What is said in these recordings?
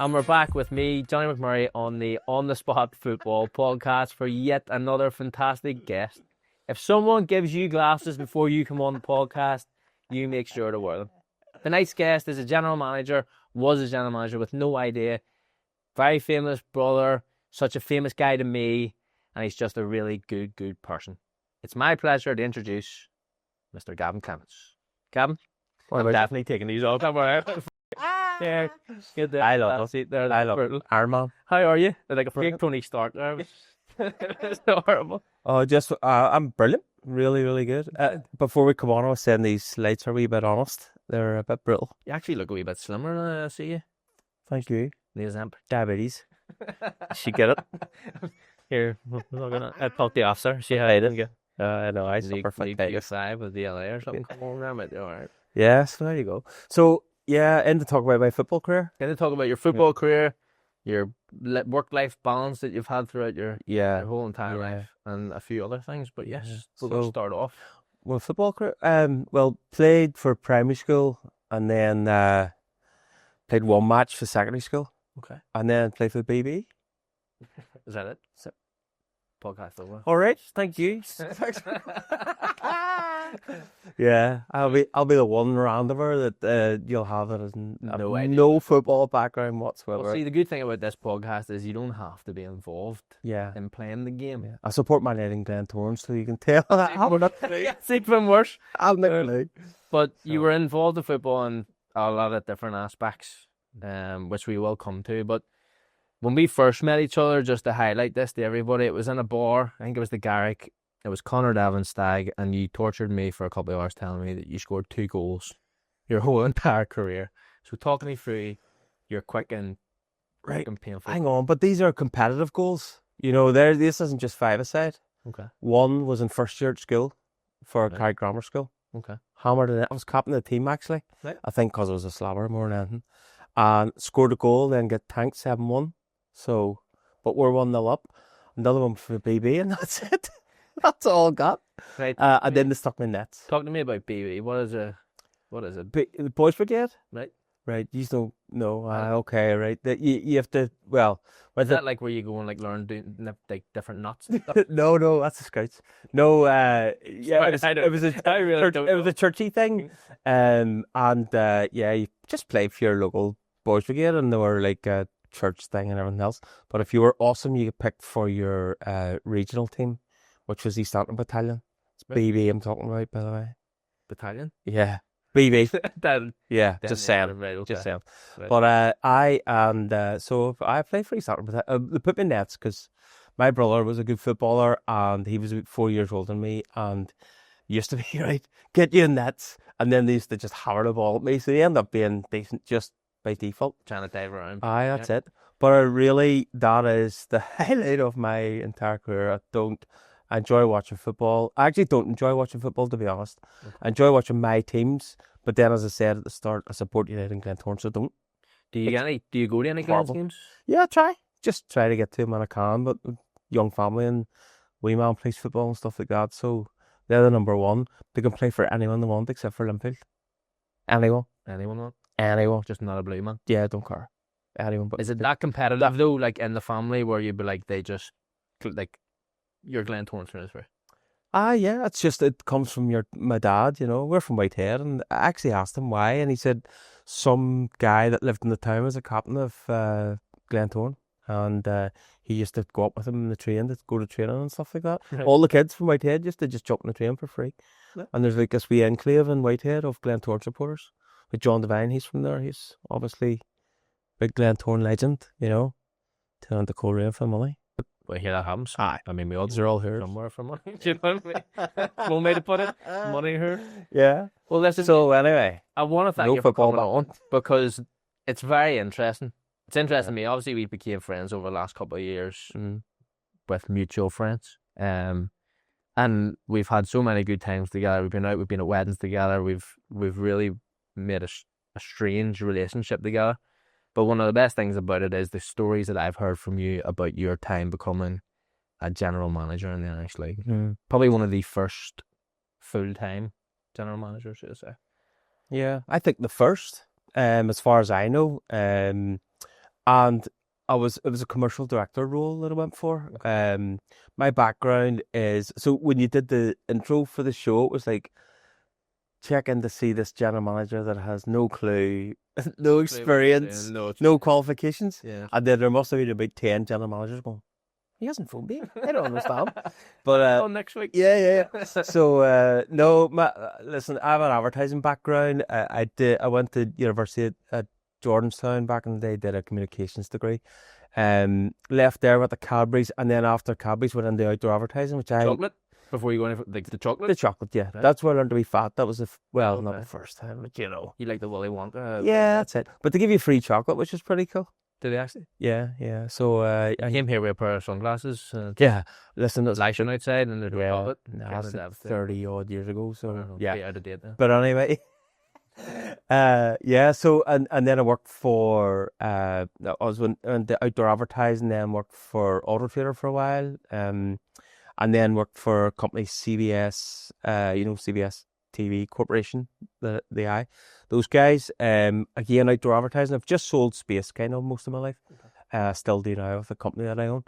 And we're back with me, Johnny McMurray, on the On the Spot Football podcast for yet another fantastic guest. If someone gives you glasses before you come on the podcast, you make sure to wear them. Tonight's guest is a general manager, was a general manager with no idea. Very famous brother, such a famous guy to me, and he's just a really good person. It's my pleasure to introduce Mr. Gavin Clements. Gavin? I'm definitely taking these off. I'm alright. Yeah, good there. I love it. I love it. Iron Man. How are you? They're like a fake Tony Stark there. It's so horrible. Oh, I'm brilliant. Really good. Before we come on, I was saying these lights are a wee bit honest. They're a bit brutal. You actually look a wee bit slimmer now, I see you. Thank you. There's Diabetes. She get it. Here, I'll talk to the officer. See how I did. I know, I suffer from diabetes. 5 with the LA or something. Come on, there might be alright. Yeah, so there you go. So, yeah, and to talk about my football career. Can you talk about your football career, your work-life balance that you've had throughout your whole entire life, and a few other things? But yes, we'll start off. Well, football career. Played for primary school, and then played one match for secondary school. Okay. And then played for the BB. Is that it? Podcast over. All right, thank you. Yeah, I'll be the one randomer that you'll have that has no football background whatsoever. Well, see, the good thing about this podcast is you don't have to be involved in playing the game. Yeah. I support my Lady Glen Torrance, so you can tell that I'm not it's even worse. I'm not playing. But you were involved in football in a lot of different aspects, which we will come to. But when we first met each other, just to highlight this to everybody, it was in a bar. I think it was the Garrick. It was Connor Davin's stag, and you tortured me for a couple of hours telling me that you scored 2 goals your whole entire career. So talking me through your quick and painful. Hang on, but these are competitive goals. You know, this isn't just 5-a-side. Okay. One was in first year at school for Carrick Grammar School. Okay. Hammered it. I was captain of the team actually. Right. I think because I was a slabber more than anything. And scored a goal, then get tanked 7-1. So, but we're 1-0 up. Another one for BB, and that's it. That's all I got. Right. And then they stuck me in nets. Talk to me about BB. What is it? The Boys Brigade? Right. Right. You don't know. Okay, right. You have to, well. Is that like where you go and like learn like different nuts and stuff? No, that's the Scouts. No, it was a churchy thing. You just play for your local Boys Brigade, and they were like a church thing and everything else. But if you were awesome, you get picked for your regional team, which was East Antrim Battalion. It's BB I'm talking about, by the way. Battalion? Yeah. BB. Just saying. Right, okay. Just saying. Right. But so I played for East Antrim Battalion. They put me in nets because my brother was a good footballer, and he was about 4 years older than me, and used to be, right, get you in nets, and then they used to just hammer the ball at me, so they end up being decent just by default. Trying to dive around. That's it. But that is the highlight of my entire career. I enjoy watching football. I actually don't enjoy watching football, to be honest. Okay. I enjoy watching my teams, but then, as I said at the start, I support United and Glen Torrance, so don't. Do you go to any Glens games? Yeah, just try to get to them when I can, but young family and wee man plays football and stuff like that, so they're the number one. They can play for anyone they want except for Linfield. Anyone want? Anyone. Just not a blue man? Yeah, I don't care. Anyone. But is it that competitive though, like in the family, where you'd be like, they just, like, your Glen Torrance transfer? Yeah, it's just, it comes from my dad, you know. We're from Whitehead, and I actually asked him why, and he said some guy that lived in the town was a captain of Glen Torrance, and he used to go up with him in the train to go to training and stuff like that. Right. All the kids from Whitehead used to just jump in the train for free. Yeah. And there's like this wee enclave in Whitehead of Glen Torrance supporters. With John Devine, he's from there. He's obviously big Glen Torrance legend, you know. Turn the Coleraine for money. Well, here that happens. Aye. I mean, the odds are all here. Somewhere for money. Do you know what I mean? One way to put it. Money here. Yeah. Well, listen. So anyway, I want to thank you for coming on, because it's very interesting. It's interesting to me. Obviously, we became friends over the last couple of years with mutual friends. And we've had so many good times together. We've been out. We've been at weddings together. We've really made a strange relationship together. But one of the best things about it is the stories that I've heard from you about your time becoming a general manager in the Irish League. Probably one of the first full-time general managers, should I say. Yeah, I think the first, as far as I know. and it was a commercial director role that I went for. My background is, so when you did the intro for the show, it was like, check in to see this general manager that has no clue, no experience, no qualifications. Yeah. And then there must have been about 10 general managers going, he hasn't phoned me. I don't understand. But next week. Yeah. So no, listen, I have an advertising background. I went to university at Jordanstown back in the day. Did a communications degree. Left there with the Cadbury's, and then after Cadbury's went into outdoor advertising, which Chocolate before you go in, like the chocolate. The chocolate, yeah. Right. That's where I learned to be fat. That was not the first time, but you know. You like the Willy Wonka? Yeah, that's it. But they give you free chocolate, which is pretty cool. Did they actually? Yeah. So I came here with a pair of sunglasses. Yeah, listen, it's flashing outside and the chocolate. That's 30-odd years ago. So yeah, out of date now. But anyway, yeah. So and then I worked for I was in the outdoor advertising. Then worked for Auto Trader for a while. And then worked for company CBS. CBS TV Corporation, the eye. Those guys, again, outdoor advertising. I've just sold space kind of most of my life. Okay. Still do now with the company that I own.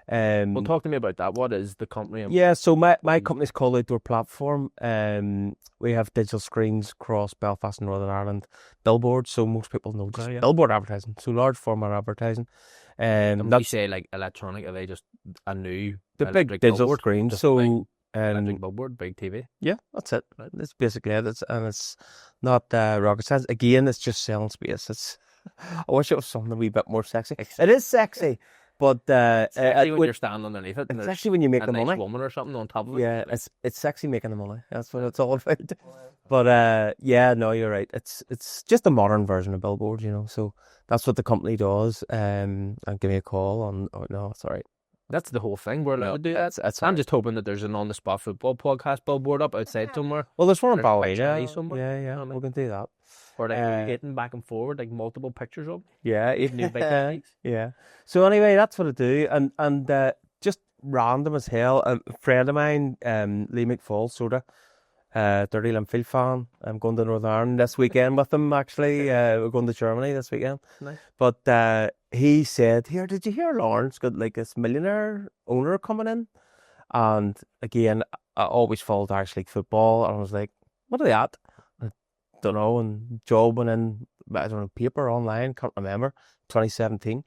Well, talk to me about that. What is the company? Yeah, so my company's called Outdoor Platform. We have digital screens across Belfast and Northern Ireland, billboards, so most people know just billboard advertising, so large format advertising. When you say like electronic, are they just a new big digital billboard? screen? So electric billboard, big TV. Yeah, that's it. Right. That's basically it. It's not rocket science. Again, it's just selling space. I wish it was something a wee bit more sexy. It is sexy, but sexy when you're standing underneath it. It's actually when you make the nice money. Woman or something on top of it. Yeah, it's sexy making the money. That's what it's all about. But yeah, no, you're right. It's just a modern version of billboard, you know. So that's what the company does. And give me a call on. Oh no, it's all right. That's the whole thing. We're allowed to do that. I'm just hoping that there's an on-the-spot football podcast billboard up outside somewhere. Well, there's one in Ballina somewhere. Yeah, we can do that. Or like hitting back and forward, like multiple pictures of. Yeah, yeah. So anyway, that's what I do, and just random as hell. A friend of mine, Lee McFall, sorta, Dirty Linfield fan. I'm going to Northern Ireland this weekend with him. Actually, we're going to Germany this weekend. Nice. But he said, "Here, did you hear Larne's got like this millionaire owner coming in?" And again, I always followed Irish League football, and I was like, "What are they at?" I don't know. And job went in, I don't know, paper, online, can't remember, 2017.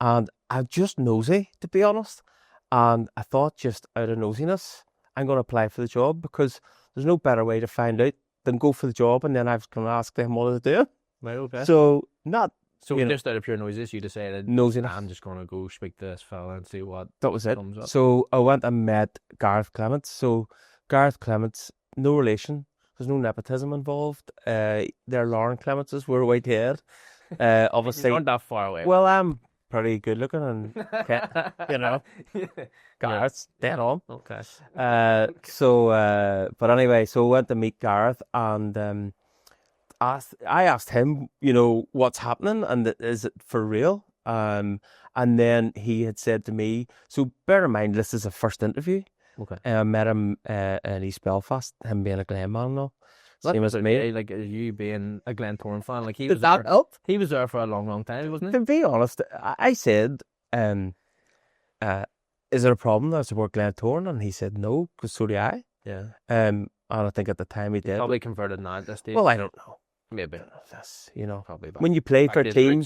And I'm just nosy, to be honest. And I thought, just out of nosiness, I'm going to apply for the job, because there's no better way to find out than go for the job, and then I was going to ask them what to do. Right, okay. So just out of pure noises, you decided, nosiness, I'm just going to go speak to this fella and see what that was it. Comes up. So I went and met Gareth Clements. So Gareth Clements, no relation. There's no nepotism involved. They're Larne Clementses. We're Whitehead. Obviously, you're not that far away. Well, I'm pretty good looking, and you know, Gareth's dead on. Okay. But anyway, so I went to meet Gareth, and I asked him, you know, what's happening, and is it for real? And then he had said to me, so bear in mind, this is a first interview. Okay. I met him in East Belfast, him being a Glen man and all. Same as me. Like you being a Glentoran fan, like he was that help? He was there for a long time, wasn't he? To be honest, I said, is there a problem that I support Glentoran? And he said no, because so do I. Yeah. And I think at the time he did. Probably converted now at this stage. Well, I don't know. Maybe. That's, you know, probably when you play for a team,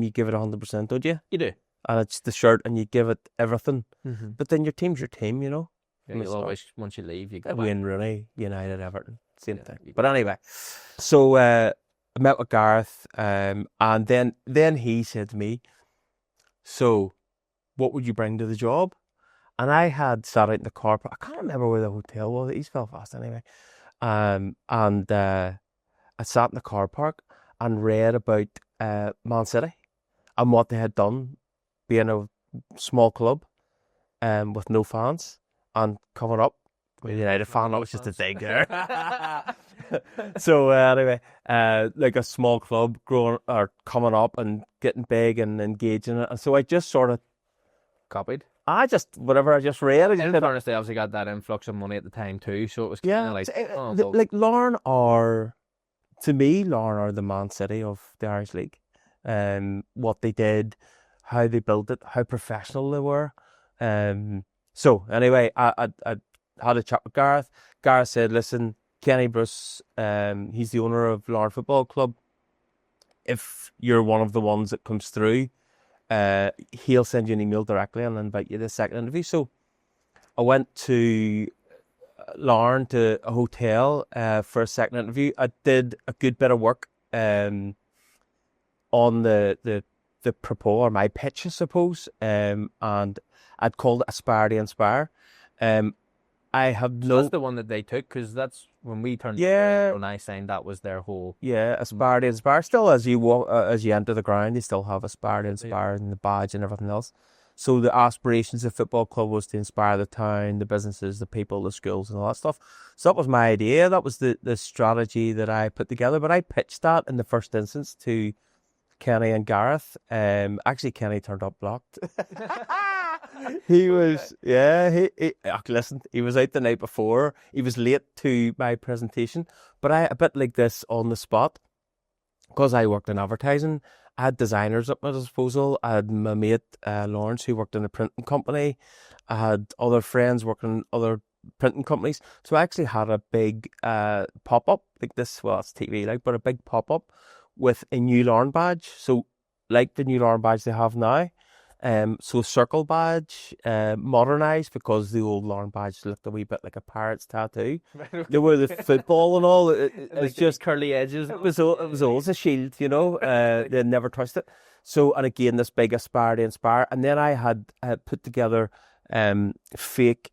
you give it 100%, don't you? You do. And it's the shirt, and you give it everything. Mm-hmm. But then your team's your team, you know. Yeah, you'll always, once you leave, you go Wayne Rooney, United, Everton, same thing. But anyway, so I met with Gareth, and then he said to me, "So, what would you bring to the job?" And I had sat out in the car. I can't remember where the hotel was. East Belfast, anyway. And I sat in the car park and read about Man City and what they had done, being a small club, with no fans. And coming up, United fan, that was just a dig there. So anyway, like a small club growing or coming up and getting big and engaging it. And so I just sort of copied. I just read. In fairness, they obviously got that influx of money at the time too, so it was kind of like like Larne are, to me, Larne are the Man City of the Irish League. what they did, how they built it, how professional they were. So anyway, I had a chat with Gareth. Gareth said, listen, Kenny Bruce, he's the owner of Larne Football Club. If you're one of the ones that comes through, he'll send you an email directly and invite you to a second interview. So I went to Larne, to a hotel for a second interview. I did a good bit of work on the propos, or my pitch, I suppose, and I'd called it Aspire to Inspire. I have no... That's the one that they took, because that's when we turned. Yeah. When I signed, that was their whole. Yeah, Aspire to Inspire. Still, as you walk, as you enter the ground, you still have Aspire to Inspire and the badge and everything else. So the aspirations of the football club was to inspire the town, the businesses, the people, the schools, and all that stuff. So that was my idea. That was the strategy that I put together. But I pitched that in the first instance to Kenny and Gareth. Actually, Kenny turned up blocked. He was, listen, he was out the night before. He was late to my presentation. But I, a bit like this on the spot, because I worked in advertising, I had designers at my disposal. I had my mate, Lawrence, who worked in a printing company. I had other friends working in other printing companies. So I actually had a big pop-up, like this, well, it's TV, like, but a big pop-up with a new Larne badge. So like the new Larne badge they have now. So circle badge, modernised, because the old Larne badge looked a wee bit like a pirate's tattoo. They were the football and all. It was just curly edges. It was always a shield, you know. They never touched it. So, and again, this big Aspire to Inspire. And then I had put together fake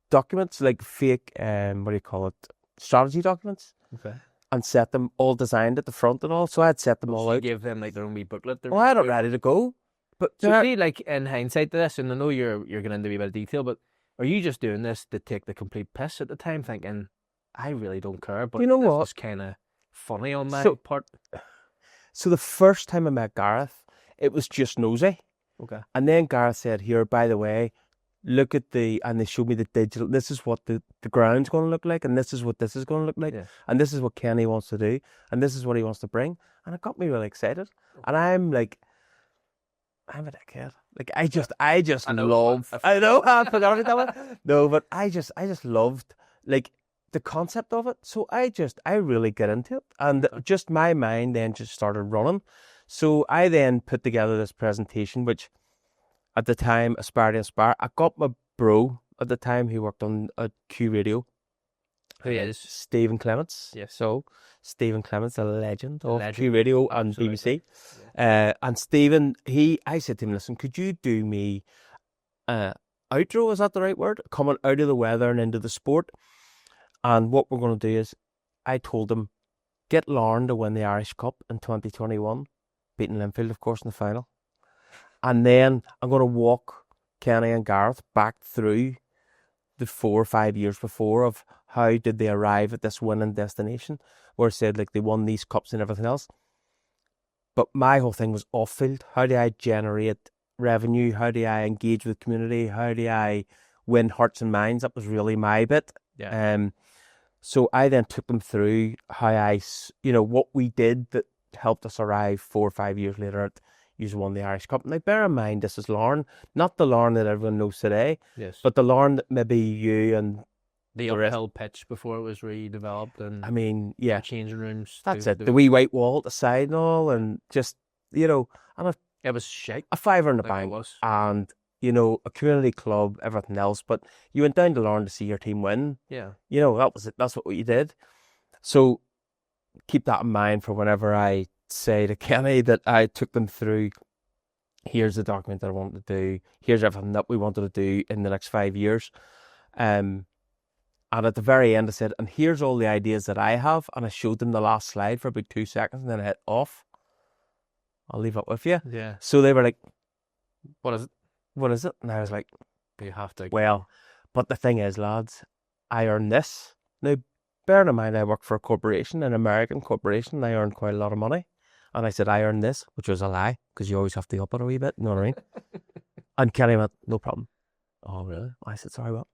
documents, like fake, what do you call it, strategy documents. Okay. And set them all designed at the front and all. So I had set them all out. Give them like their own wee booklet. I had it ready to go. But so see, like in hindsight to this, and I know you're going into a wee bit of detail, but are you just doing this to take the complete piss at the time, thinking I really don't care, but you know this what? was kind of funny on my part? So the first time I met Gareth, it was just nosy. Okay. And then Gareth said, "Here, by the way, look at and they showed me the digital. This is what the ground's going to look like, and this is what this is going to look like, and this is what Kenny wants to do, and this is what he wants to bring." And it got me really excited. And I'm like, I'm a dickhead. Like I just love. I know. I forgot about that one. No, but I just loved like the concept of it. So I really get into it, and just my mind then just started running. So I then put together this presentation, which at the time, Aspire to Inspire. I got my bro at the time who worked on Q Radio. Who is? Stephen Clements. Yes. So Stephen Clements, a legend of Q Radio and BBC. Yeah. And Stephen, I said to him, listen, could you do me outro, is that the right word? Coming out of the weather and into the sport. And what we're going to do is, I told him, get Larne to win the Irish Cup in 2021, beating Linfield, of course, in the final. And then I'm going to walk Kenny and Gareth back through the 4 or 5 years before of how did they arrive at this winning destination, where I said like they won these cups and everything else. But my whole thing was off field. How do I generate revenue? How do I engage with the community? How do I win hearts and minds? That was really my bit. Yeah. So I then took them through how what we did that helped us arrive 4 or 5 years later at you won the Irish Cup. Now, bear in mind, this is Larne, not the Larne that everyone knows today, but the Larne that maybe you and the uphill pitch before it was redeveloped, and I mean, yeah, the changing rooms. That's it. The wee white wall at the side and all, and just and it was shite. A fiver in the bank, and a community club, everything else. But you went down to Larne to see your team win. Yeah, that was it. That's what you did. So keep that in mind for whenever I say to Kenny that I took them through, here's the document that I wanted to do, here's everything that we wanted to do in the next 5 years, and at the very end I said, and here's all the ideas that I have, and I showed them the last slide for about 2 seconds and then I hit off. I'll leave it with you. Yeah. So they were like, what is it? And I was like, you have to. Well, but the thing is, lads, I earn this. Now bearing in mind I work for a corporation, an American corporation, I earn quite a lot of money. And I said, I earned this, which was a lie, because you always have to up it a wee bit, you know what I mean? And Kenny went, no problem. Oh, really? I said, sorry, what?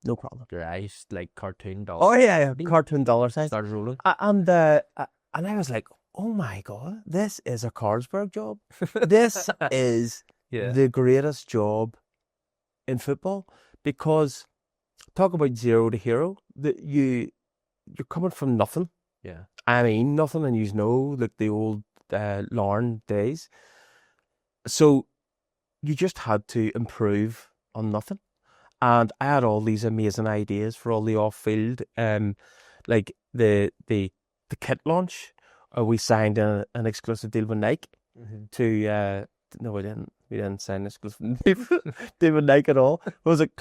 No problem. Your eyes like cartoon dollars. Oh, yeah, cartoon dollar signs. Started rolling. And I was like, oh my God, this is a Carlsberg job. This is Yeah. the greatest job in football, because talk about zero to hero. You're coming from nothing. Yeah. I mean, nothing, and you know, like the old Larne days. So you just had to improve on nothing. And I had all these amazing ideas for all the off-field, like the kit launch. We signed an exclusive deal with Nike to. No, we didn't. We didn't sign an exclusive deal with Nike at all. What was it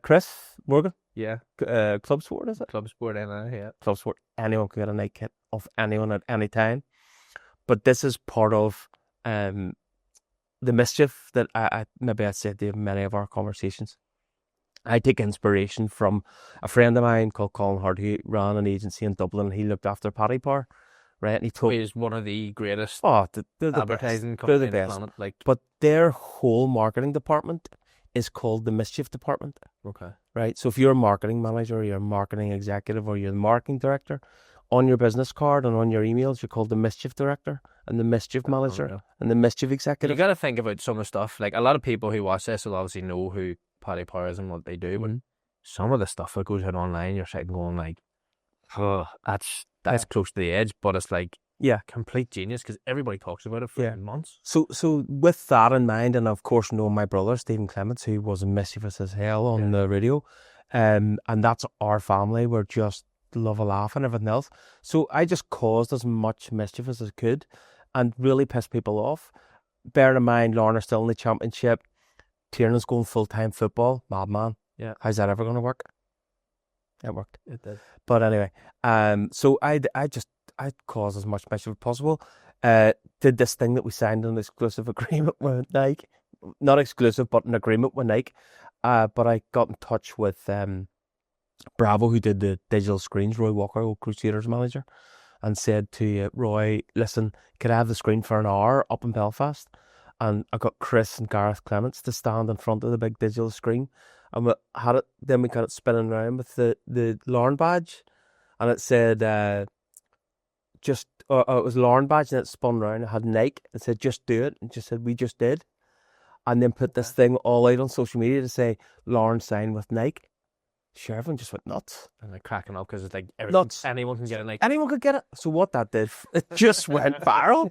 Chris Morgan? Yeah. Club Sport, is it? Club Sport, yeah. Club Sport. Anyone could get a Nike kit of anyone at any time. But this is part of the mischief that I said to many of our conversations. I take inspiration from a friend of mine called Colin Hart, who ran an agency in Dublin. He looked after Paddy Power, right? And he told He is one of the greatest they're the advertising best. They're company the on the best. planet. Like, But their whole marketing department is called the mischief department, okay. right? So if you're a marketing manager, or you're a marketing executive, or you're the marketing director, on your business card and on your emails, you're called the mischief director and the mischief manager Unreal. and the mischief You executive. got to think about some of the stuff. Like, a lot of people who watch this will obviously know who Paddy Power is and what they do, but some of the stuff that goes out online, you're sitting going like, oh, that's close to the edge, but it's like, yeah, complete genius, because everybody talks about it for months. So with that in mind, and of course knowing my brother Gavin Clements, who was mischievous as hell on the radio, and that's our family. We're just love a laugh and everything else. So I just caused as much mischief as I could, and really pissed people off. Bear in mind, Larne are still in the championship. Tiernan's going full-time football. Madman. Yeah. How's that ever going to work? It worked. It did. But anyway, so I caused as much mischief as possible. Did this thing that we signed an exclusive agreement with Nike. Not exclusive, but an agreement with Nike. But I got in touch with Bravo, who did the digital screens, Roy Walker, old Crusaders manager, and said to Roy, listen, could I have the screen for an hour up in Belfast? And I got Chris and Gareth Clements to stand in front of the big digital screen, and we had it. Then we got it spinning around with the Larne badge, and it said it was Larne badge, and it spun around. It had Nike. It said just do it, and just said we just did, and then put this thing all out on social media to say Larne signed with Nike. Sure, everyone just went nuts. And they're cracking up because it's like Nuts. anyone can get it. Like, anyone could get it. So what that did, it just went viral.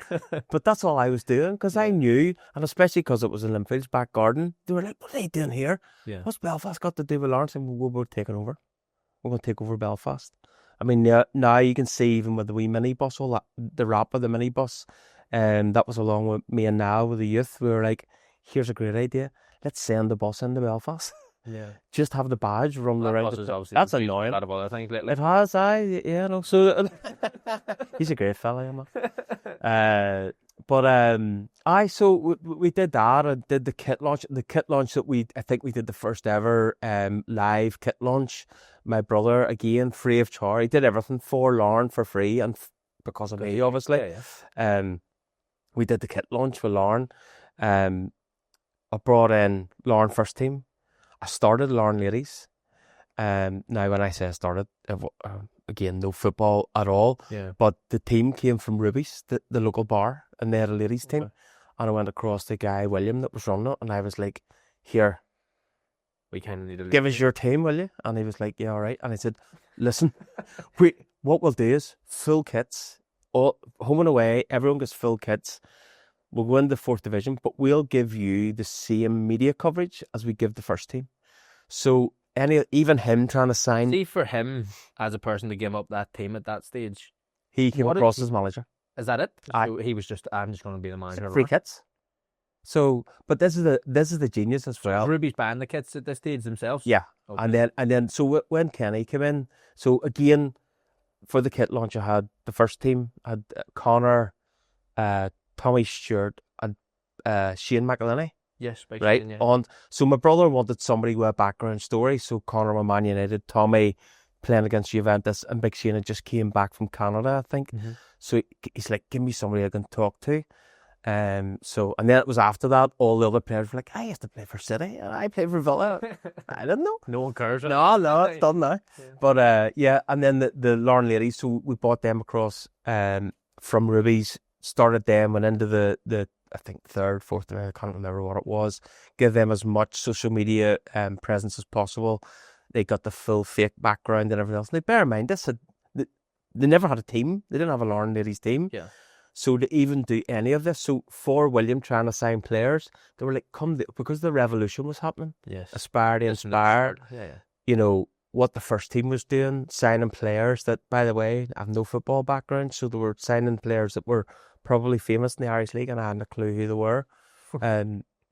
But that's all I was doing, because I knew, and especially because it was in Linfield's back garden, they were like, what are they doing here? Yeah. What's Belfast got to do with Lawrence? And we're taking over. We're going to take over Belfast. I mean, now you can see, even with the wee minibus, all that, the wrap of the minibus, that was along with me and now with the youth. We were like, here's a great idea. Let's send the bus into Belfast. Yeah. Just have the badge running around. That's annoying. A lot of other things. It has, no. So he's a great fella, man. So we did that. I did the kit launch. The kit launch that I think we did the first ever live kit launch. My brother, again, free of charge. He did everything for Larne for free, and because of me, obviously. Yeah. We did the kit launch with Larne. I brought in Larne first team. I started Larne Ladies. Now, when I say I started, again, no football at all. Yeah. But the team came from Ruby's, the local bar, and they had a ladies team. And I went across to Guy William that was running it, and I was like, here, we kind of need to give us your team, will you? And he was like, yeah, all right. And I said, listen, what we'll do is full kits, all home and away, everyone gets full kits. We'll go into the 4th division, but we'll give you the same media coverage as we give the first team. So even him trying to sign... See, for him, as a person to give up that team at that stage... He came across as manager. Is that it? So he was just, I'm just going to be the manager. Free kits. So, but this is the genius as well. Ruby's buying the kits at this stage themselves? Yeah. Okay. And then, so when Kenny came in, so again, for the kit launch, I had the first team, I had Connor, Tommy Stewart, and Shane McElhinney. Yes, right. Shane, yeah. So my brother wanted somebody with a background story. So Connor with Man United, Tommy playing against Juventus, and Big Shane had just came back from Canada, I think. Mm-hmm. So he's like, give me somebody I can talk to. And then it was after that, all the other players were like, I used to play for City, and I played for Villa. I didn't know. No one cares. No, it's done now. Yeah. But and then the Larne Ladies, so we bought them across from Ruby's, started them, went into the I think third, fourth, I can't remember what it was. Give them as much social media presence as possible. They got the full fake background and everything else. Now, bear in mind, they never had a team. They didn't have a Larne Ladies team. Yeah. So to even do any of this, so for William trying to sign players, they were like, because the revolution was happening. Yes. Aspire to inspire. Yeah. What the first team was doing, signing players that, by the way, have no football background. So they were signing players that were probably famous in the Irish League, and I hadn't a clue who they were.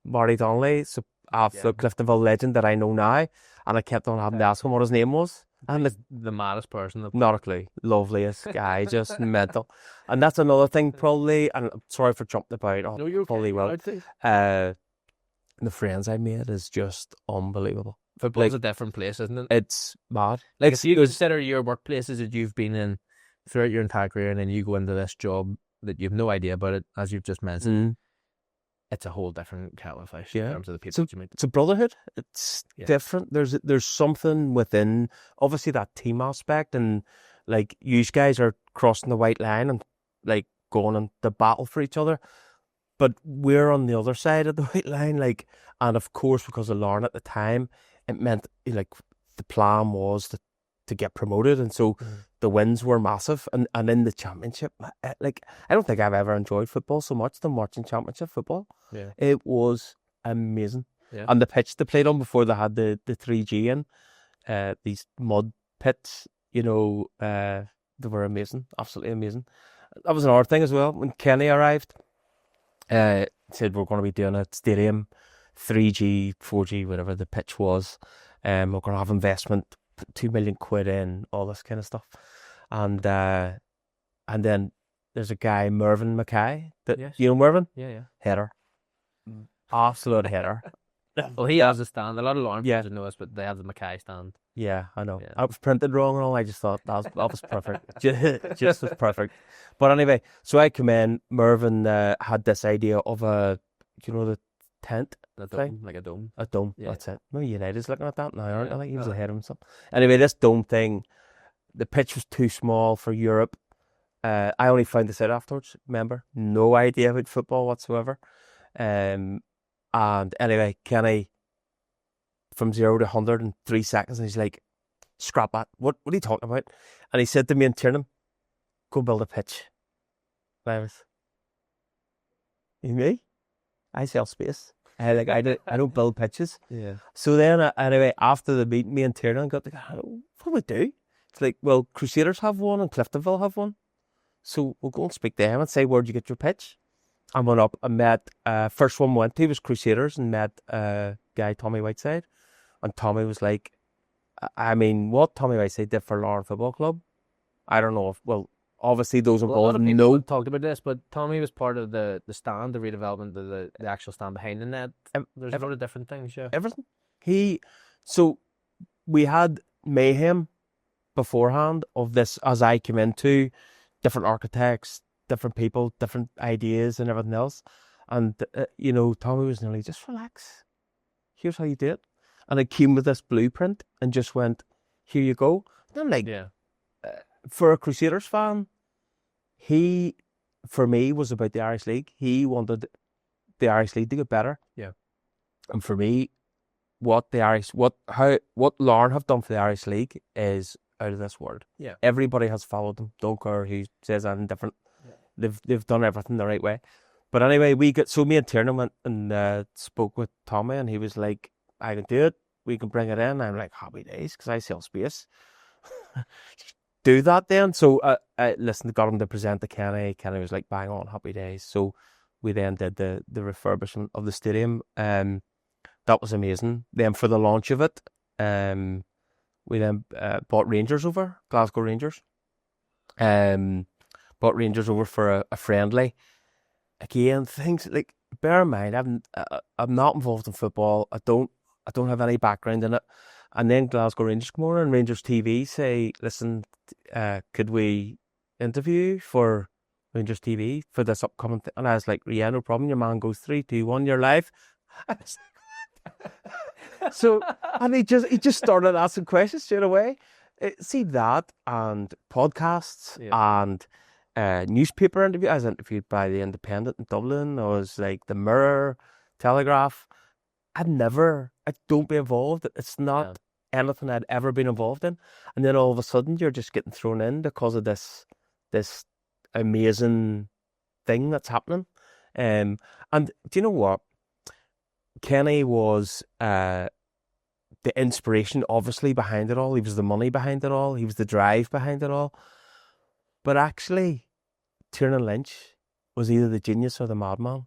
Marty Donnelly, so absolute Cliftonville legend that I know now, and I kept on having to ask him what his name was. And the maddest person. Not a clue. Loveliest guy, just mental. And that's another thing, probably. And I'm sorry for jumping about. No, you're probably okay. well. The friends I made is just unbelievable. Football's a different place, isn't it? It's mad. Like, if you consider your workplaces that you've been in throughout your entire career, and then you go into this job that you've no idea about it, as you've just mentioned, it's a whole different kettle of fish in terms of the people you meet. It's a brotherhood. It's different. There's something within, obviously, that team aspect, and like you guys are crossing the white line and like going into battle for each other, but we're on the other side of the white line, like, and of course, because of Larne at the time, it meant like the plan was to get promoted, and so the wins were massive, and in the championship, like, I don't think I've ever enjoyed football so much than watching championship football. Yeah, it was amazing. Yeah. And the pitch they played on before they had the 3G in, these mud pits, they were amazing, absolutely amazing. That was another thing as well. When Kenny arrived, said we're going to be doing a stadium, 3G, 4G, whatever the pitch was. We're going to have investment, put 2 million quid in, all this kind of stuff. And then there's a guy, Mervyn Mackay. You know Mervyn? Yeah. Header. Absolute header. Well, he has a stand. A lot of Larne Yeah. fans know this, but they have the Mackay stand. Yeah, I know. Yeah. I was printed wrong and all. I just thought that was perfect. just was perfect. But anyway, so I come in. Mervyn had this idea of the tent thing? Like a dome. A dome, Yeah. that's it. Maybe United's looking at that now, aren't they? Yeah. I think he was ahead of himself. Anyway, this dome thing, the pitch was too small for Europe. I only found this out afterwards, remember? No idea about football whatsoever. And anyway, Kenny, from 0 to 100 in 3 seconds, and he's like, scrap that. What are you talking about? And he said to me in Tiernan, go build a pitch. And I was, me? I sell space. I don't build pitches. Yeah. So then, anyway, after the meeting, me and Tiernan got to go, what do we do? It's like, well, Crusaders have one and Cliftonville have one. So we'll go and speak to them and say, where'd you get your pitch? I went up and met, first one we went to was Crusaders, and met guy, Tommy Whiteside. And Tommy was like, what Tommy Whiteside did for Larne Football Club, I don't know obviously those Well, a involved lot of people know. have talked about this, but Tommy was part of the stand, the redevelopment of the actual stand behind the net. There's a lot of different things, yeah. Everything. So we had mayhem beforehand of this as I came into, different architects, different people, different ideas and everything else. And, Tommy was nearly, just relax. Here's how you do it. And it came with this blueprint and just went, here you go. And I'm like, for a Crusaders fan, he, for me, was about the Irish League. He wanted the Irish League to get better. Yeah. And for me, what Larne have done for the Irish League is out of this world. Yeah. Everybody has followed them. Don't care who says anything different. Yeah. They've done everything the right way. But anyway, me and Tiernan went and spoke with Tommy, and he was like, I can do it. We can bring it in. I'm like, happy days, because I sell space. Do that then. So I got him to present to Kenny. Kenny was like, bang on, happy days. So we then did the refurbishment of the stadium. That was amazing. Then for the launch of it, we then bought Rangers over, Glasgow Rangers. Bought Rangers over for a friendly. Again, things like, bear in mind, I'm not involved in football. I don't have any background in it. And then Glasgow Rangers come over and Rangers TV say, listen, could we interview for Rangers TV for this upcoming thing? And I was like, yeah, no problem. Your man goes 3, 2, 1, you're live. So, and he just started asking questions straight away. See that, and podcasts, and newspaper interview. I was interviewed by the Independent in Dublin. I was like the Mirror, Telegraph. I don't be involved. It's not anything I'd ever been involved in. And then all of a sudden you're just getting thrown in because of this amazing thing that's happening. And do you know what? Kenny was the inspiration, obviously, behind it all. He was the money behind it all. He was the drive behind it all. But actually, Tiernan Lynch was either the genius or the madman.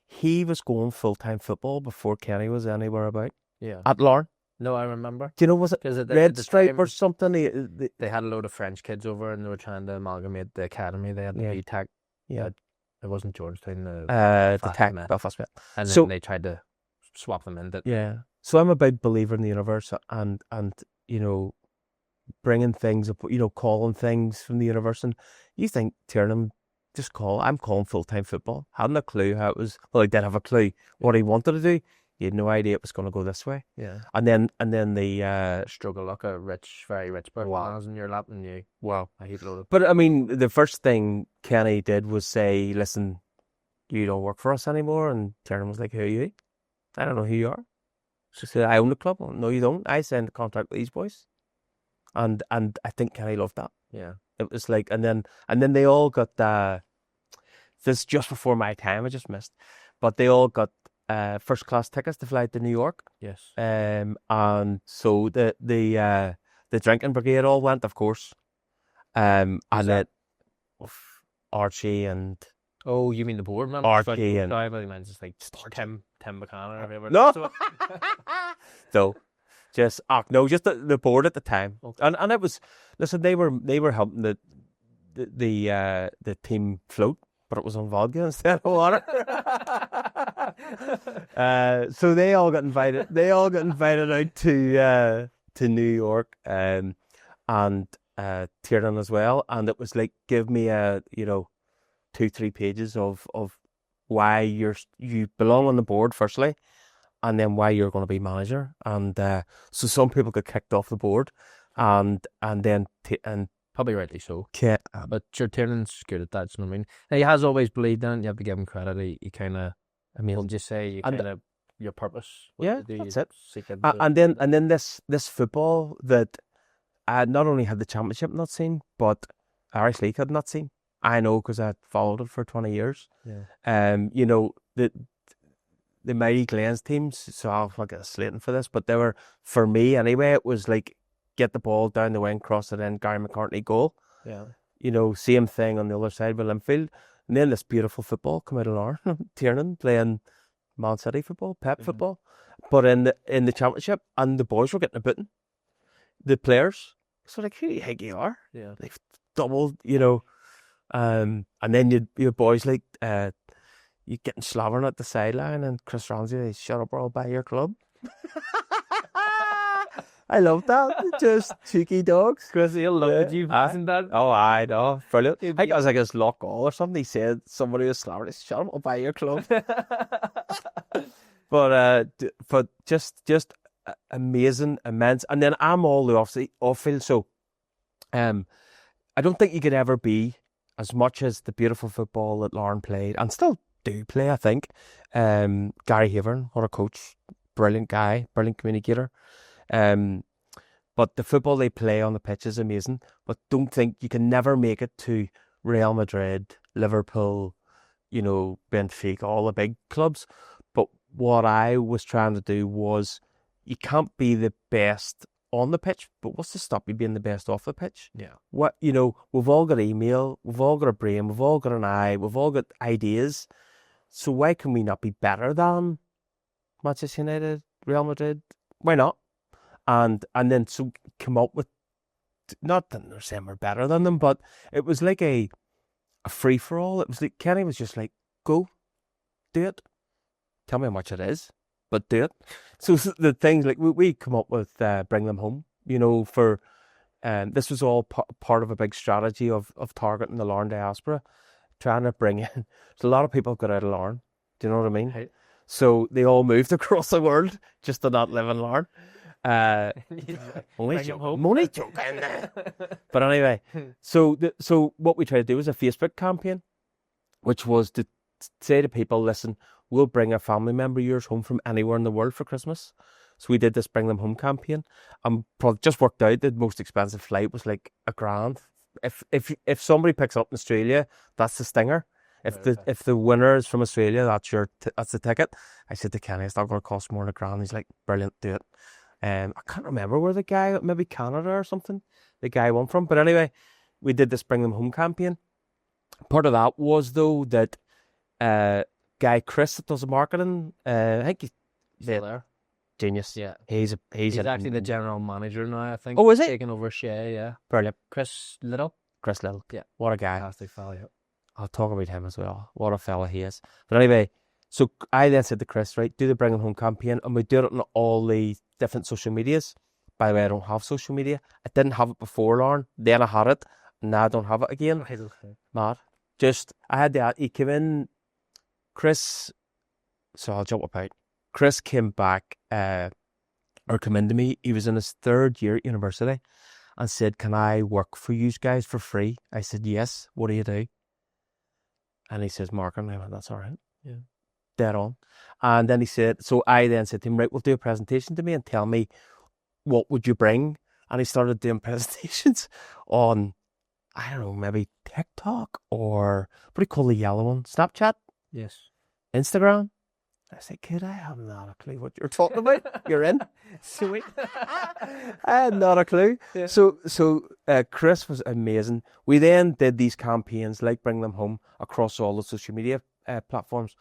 He was going full-time football before Kenny was anywhere about. Yeah. At Larne. No, I remember. Do you know, was it Red Stripe or something? They had a load of French kids over and they were trying to amalgamate the academy. They had the BTEC. Yeah. It wasn't Georgetown. The Tech, Belfast. And then they tried to swap them in. Yeah. So I'm a big believer in the universe and you know, bringing things up, you know, calling things from the universe. And you think Tiernan, I'm calling full-time football. Hadn't a clue how it was. Well, I did have a clue what he wanted to do. He had no idea it was going to go this way. Yeah. And then the struggle luck, a very rich person was in your lap, and you. Wow. I hate load of. But I mean, the first thing Kenny did was say, "Listen, you don't work for us anymore." And Tiernan was like, "Who are you? I don't know who you are." She said, "I own the club." Well, no, you don't. I signed a contract with these boys. And I think Kenny loved that. Yeah. It was like, and then they all got this just before my time. I just missed, but they all got first class tickets to fly to New York. Yes. And so the drinking brigade all went, of course. And then Archie and oh, you mean the board man? Archie and I mean just like Tim Buchanan or whatever. No. So just just the board at the time. Okay. And it was, listen, they were helping the team float, but it was on vodka instead of water. So they all got invited. They all got invited out to New York, and Tiernan as well. And it was like, give me 2-3 pages of why you belong on the board firstly, and then why you're going to be manager. And so some people got kicked off the board, and then probably rightly so. Yeah. But sure, Tiernan's good at that. You know what I mean? Now, he has always believed in it. You have to give him credit. He kind of, we'll just say, you kind of your purpose. Yeah, that's it. And then this football that not only had the championship not seen, but Irish League had not seen. I know because I followed it for 20 years. Yeah. The mighty Glens teams. So I'll get a slating for this, but they were, for me anyway, it was like, get the ball down the wing, cross it in, Gary McCartney goal. Yeah. Same thing on the other side with Linfield. And then this beautiful football come out of Larne, Tiernan playing Man City football, Pep football. But in the championship, and the boys were getting a booting. The players. So like, who do you think you are? Yeah. They've doubled, and then you boys like you getting slobbering at the sideline, and Chris Ramsey, they shut up or I'll buy your club. I love that. Just cheeky dogs. Chris, he'll love you passing that. Oh, I know. Brilliant. I think it was like his lock goal or something. He said somebody was slobbering. Shut up, I'll buy your club. But just amazing, immense. And then I'm all the off-field. So I don't think you could ever be as much as the beautiful football that Larne played, and still do play, I think. Gary Havern, what a coach. Brilliant guy, brilliant communicator. But the football they play on the pitch is amazing. But don't think you can never make it to Real Madrid, Liverpool, Benfica, all the big clubs. But what I was trying to do was, you can't be the best on the pitch, but what's to stop you being the best off the pitch? Yeah. We've all got email, we've all got a brain, we've all got an eye, we've all got ideas. So why can we not be better than Manchester United, Real Madrid? Why not? And then so come up with, not that they're saying we're better than them, but it was like a free for all. It was like Kenny was just like, go, do it. Tell me how much it is, but do it. So the things like we come up with, bring them home. For this was all part of a big strategy of targeting the Larne diaspora, trying to bring in. So a lot of people got out of Larne. Do you know what I mean? Right. So they all moved across the world just to not live in Larne. Only Bring him home. joking. Only joking. But anyway, so what we tried to do was a Facebook campaign, which was to say to people, listen, we'll bring a family member of yours home from anywhere in the world for Christmas. So we did this Bring Them Home campaign, and just worked out the most expensive flight was like $1,000. If somebody picks up in Australia, that's the stinger. If the winner is from Australia, that's the ticket. I said to Kenny, it's not going to cost more than $1,000. He's like, brilliant, do it. I can't remember where the guy, maybe Canada or something, the guy won from. But anyway, we did this Bring Them Home campaign. Part of that was though that guy Chris that does the marketing, I think he's Still there. Genius. Yeah. He's actually the general manager now, I think. Oh, is he? Taking over Shea, yeah. Brilliant. Chris Little. Yeah. What a guy. Fantastic fella, yeah. I'll talk about him as well. What a fella he is. But anyway, so I then said to Chris, right, do the Bring Him Home campaign, and we did it on all the different social medias. By the way, I don't have social media. I didn't have it before, Larne. Then I had it, and now I don't have it again. Right, okay. Mad. I had that. He came in, Chris, so I'll jump about. Chris came back, or came into me. He was in his 3rd year at university and said, can I work for you guys for free? I said, yes. What do you do? And he says, marketing. I went, that's all right. Yeah. Dead on. And then he said, so I then said to him, right, we'll do a presentation to me and tell me what would you bring? And he started doing presentations on, I don't know, maybe TikTok or what do you call the yellow one? Snapchat? Yes. Instagram? I said, kid, I have not a clue what you're talking about. You're in. Sweet. I had not a clue. Yeah. So Chris was amazing. We then did these campaigns like Bring Them Home across all the social media platforms.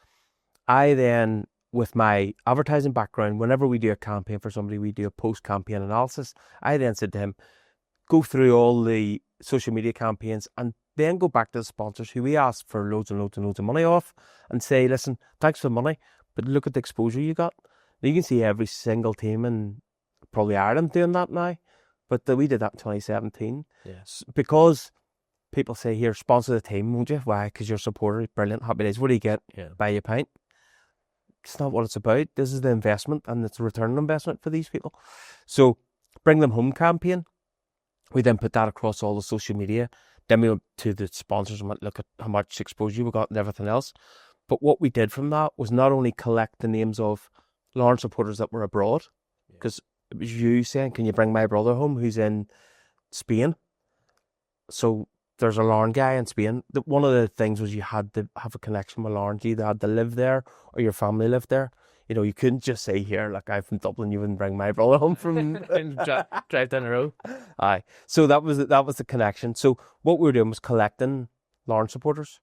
I then, with my advertising background, whenever we do a campaign for somebody, we do a post-campaign analysis. I then said to him, go through all the social media campaigns and then go back to the sponsors who we asked for loads and loads and loads of money off and say, listen, thanks for the money, but look at the exposure you got. Now, you can see every single team in probably Ireland doing that now, but we did that in 2017. Yes. Because people say, here, sponsor the team, won't you? Why? Because you're a supporter. Brilliant. Happy days. What do you get? Yeah. Buy you a pint. It's not what it's about. This is the investment, and it's a return on investment for these people. So, Bring Them Home campaign. We then put that across all the social media. Then we went to the sponsors and went, look at how much exposure we got and everything else. But what we did from that was not only collect the names of Larne supporters that were abroad, because it was you saying, can you bring my brother home who's in Spain? So there's a Larne guy in Spain. One of the things was you had to have a connection with Larne. You either had to live there or your family lived there. You know, you couldn't just say here, like, I'm from Dublin, you wouldn't bring my brother home from... drive down the road. Aye. So that was the connection. So what we were doing was collecting Larne supporters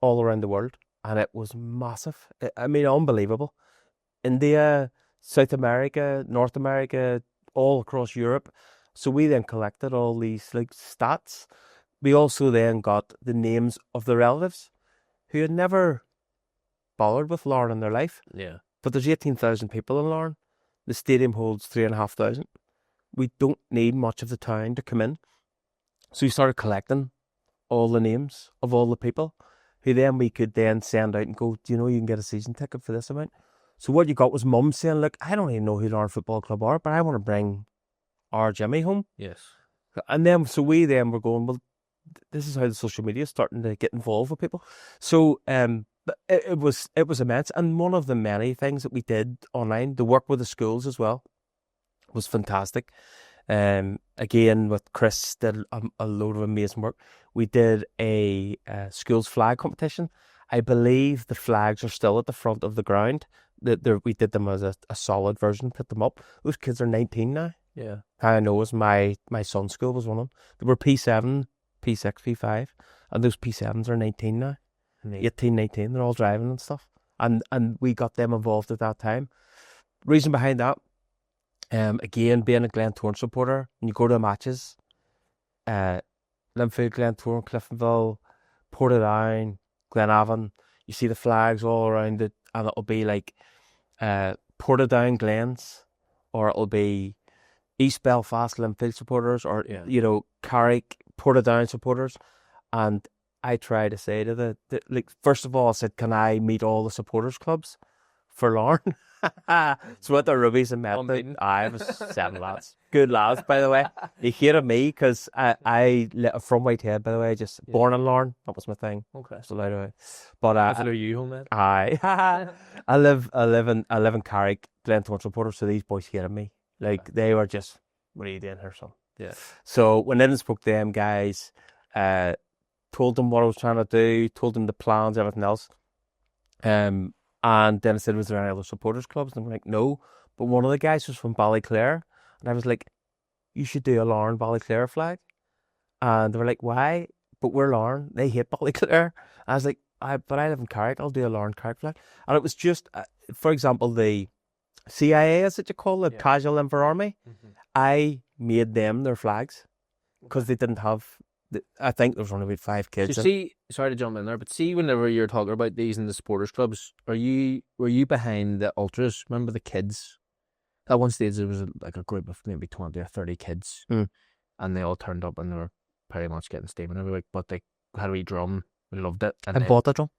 all around the world. And it was massive. I mean, unbelievable. India, South America, North America, all across Europe. So we then collected all these like stats. We also then got the names of the relatives who had never bothered with Larne in their life. Yeah. But there's 18,000 people in Larne. The stadium holds 3,500. We don't need much of the town to come in. So we started collecting all the names of all the people who then we could then send out and go, do you know you can get a season ticket for this amount? So what you got was mum saying, look, I don't even know who Larne Football Club are, but I want to bring our Jimmy home. Yes. And then, so we then were going, well, this is how the social media is starting to get involved with people. So it was immense. And one of the many things that we did online, the work with the schools as well, was fantastic. Again, with Chris, did a load of amazing work. We did a schools flag competition. I believe the flags are still at the front of the ground. We did them as a solid version, put them up. Those kids are 19 now. Yeah. How I know is my son's school was one of them. They were P7, P6, P5, and those P7s are 19 now. 18, 19, they're all driving and stuff. And we got them involved at that time. Reason behind that, again, being a Glentoran supporter, when you go to the matches, Linfield, Glentoran, Cliftonville, Portadown, Glenavon, you see the flags all around it, and it'll be like Portadown Glens, or it'll be East Belfast Linfield supporters, or you know, Carrick Portadown supporters. And I try to say to like, first of all, I said, can I meet all the supporters clubs for Larne? So what the rubies and met. Unbeaten. I was 7 lads. Good lads, by the way. They hated me because from Whitehead, by the way, just born in Larne. That was my thing. Okay. Still out of it. But That's where you home, man. I live in Carrick, Glentoran supporters, so these boys hated me. Like they were just, what are you doing here, son? Yeah. So when I spoke to them guys, told them what I was trying to do, told them the plans, everything else. And then I said, was there any other supporters clubs? And they were like, no. But one of the guys was from Ballyclare. And I was like, you should do a Larne Ballyclare flag. And they were like, why? But we're Larne. They hate Ballyclare. I was like, but I live in Carrick. I'll do a Larne Carrick flag. And it was just, for example, the CIA, as it you call it, Casual Inver Army. Mm-hmm. I made them their flags because they didn't have. I think there was only about 5 kids. So see, sorry to jump in there, but see, whenever you're talking about these in the supporters clubs, were you behind the ultras? Remember the kids? At one stage, there was like a group of maybe 20 or 30 kids, and they all turned up and they were pretty much getting steaming every week. But they had a wee drum, we loved it. And I bought the drum.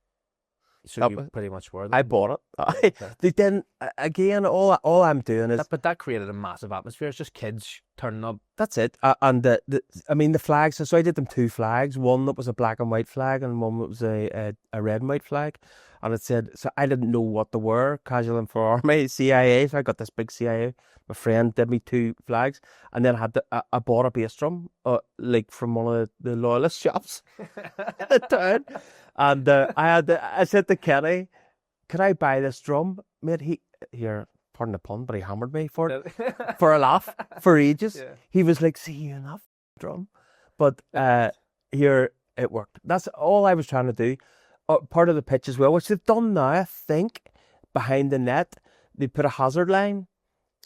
So you pretty much were. I bought it. They didn't. Again, all I'm doing is. But that created a massive atmosphere. It's just kids turning up. That's it. And the flags. So I did them 2 flags. One that was a black and white flag, and one that was a red and white flag. And it said, so I didn't know what they were. Casual Inver Army, CIA. So I got this big CIA. My friend did me 2 flags, and then I bought a bass drum, like from one of the loyalist shops in the town. And I said to Kenny, "Could I buy this drum, mate?" Pardon the pun, but he hammered me for it for a laugh for ages. Yeah. He was like, "See you enough drum," but here it worked. That's all I was trying to do. Part of the pitch as well, which they've done now, I think, behind the net, they put a hazard line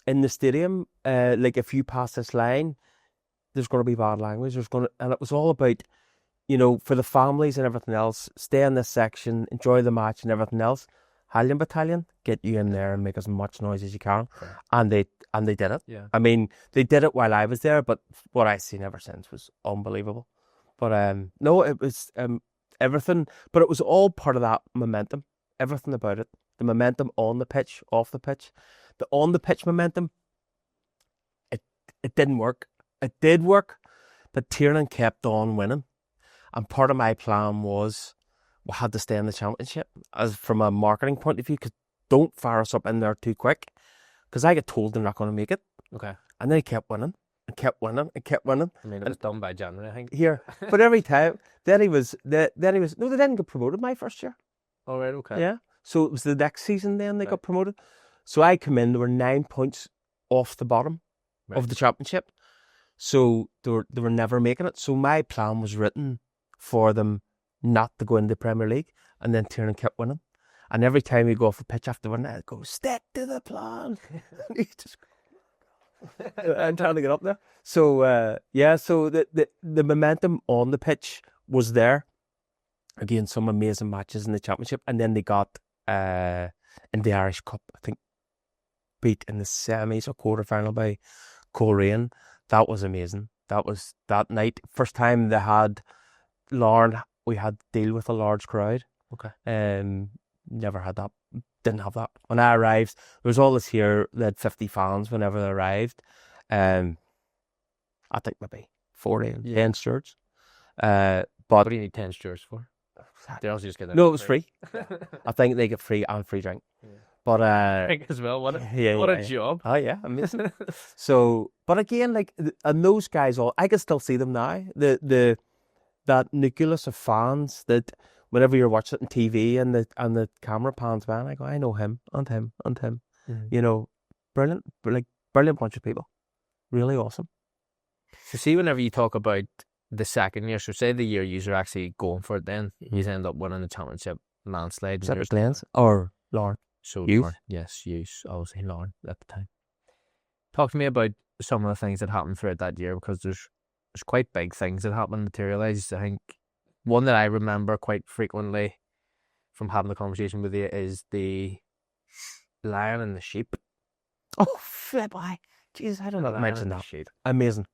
in the stadium. Like if you pass this line, there's going to be bad language. And it was all about, for the families and everything else, stay in this section, enjoy the match and everything else. Hallion Battalion, get you in there and make as much noise as you can. Okay. And they did it. Yeah. I mean, they did it while I was there, but what I've seen ever since was unbelievable. But no, it was everything, but it was all part of that momentum. Everything about it. The momentum on the pitch, off the pitch. The on the pitch momentum, it didn't work. It did work, but Tiernan kept on winning. And part of my plan was we had to stay in the championship as from a marketing point of view, because don't fire us up in there too quick, because I get told they're not going to make it. Okay. And then he kept winning and kept winning and kept winning. I mean, it was done by January, I think. Here. But every time, no, they didn't get promoted my first year. Oh, right, okay. Yeah. So it was the next season then they got promoted. So I come in, there were 9 points off the bottom of the championship. So they were never making it. So my plan was written for them not to go into the Premier League, and then Tiernan kept winning. And every time we go off the pitch after winning, I'd go, stick to the plan. I'm trying to get up there. So, so the momentum on the pitch was there. Again, some amazing matches in the championship. And then they got, in the Irish Cup, I think, beat in the semis or quarter-final by Coleraine. That was amazing. That was that night. First time they had Larne, we had to deal with a large crowd. Okay. Never had that. Didn't have that. When I arrived, there was all this here, they had 50 fans whenever they arrived. I think maybe 40 and 10 stewards. But what do you need 10 stewards for? They also just get no, it was free. I think they get free and free drink. Yeah. But drink as well. What a job. Oh yeah, amazing. So, but again, like, and those guys I can still see them now. That nucleus of fans that whenever you're watching it on TV and the camera pans by, I go, I know him and him and him. Mm-hmm. Brilliant, like brilliant bunch of people. Really awesome. So see, whenever you talk about the second year, so say the year you're actually going for it, then you end up winning the championship landslide. Is that Glens or Larne? So youth? Larne. Yes, youth. Obviously Larne at the time. Talk to me about some of the things that happened throughout that year, because there's quite big things that happened, materialised. I think one that I remember quite frequently from having the conversation with you is the lion and the sheep. Oh, flip! Jesus, I don't know. Mention that. Sheep. Amazing.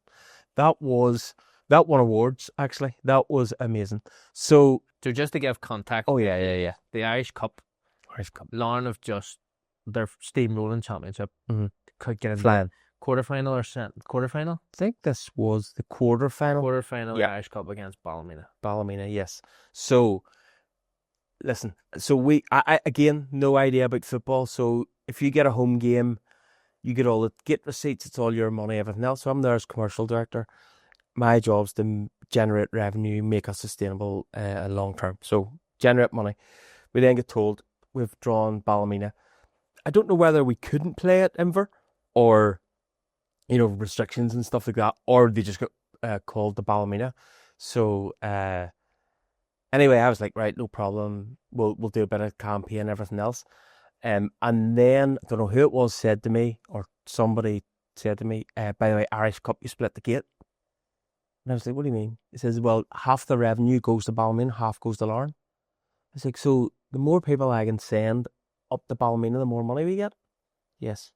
That won awards, actually. That was amazing. So just to give context. Oh yeah. The Irish Cup. Larne have just their steamrolling championship. Mhm. Could get into Flying. quarterfinal or quarterfinal? I think this was the quarterfinal. Quarterfinal Yeah. Irish Cup against Ballymena. Ballymena, yes. So, listen. So I again, no idea about football. So if you get a home game, you get all the gate receipts. It's all your money, everything else. So I'm there as commercial director. My job's to generate revenue, make us sustainable long term. So generate money. We then get told we've drawn Ballymena. I don't know whether we couldn't play at Inver or, restrictions and stuff like that, or they just got called the Ballymena. So anyway, I was like, right, no problem. We'll do a bit of campaign and everything else. And then I don't know who it was said to me, or somebody said to me, by the way, Irish Cup, you split the gate. And I was like, what do you mean? He says, well, half the revenue goes to Ballymena, half goes to Larne. I was like, so the more people I can send up to Ballymena, the more money we get? Yes.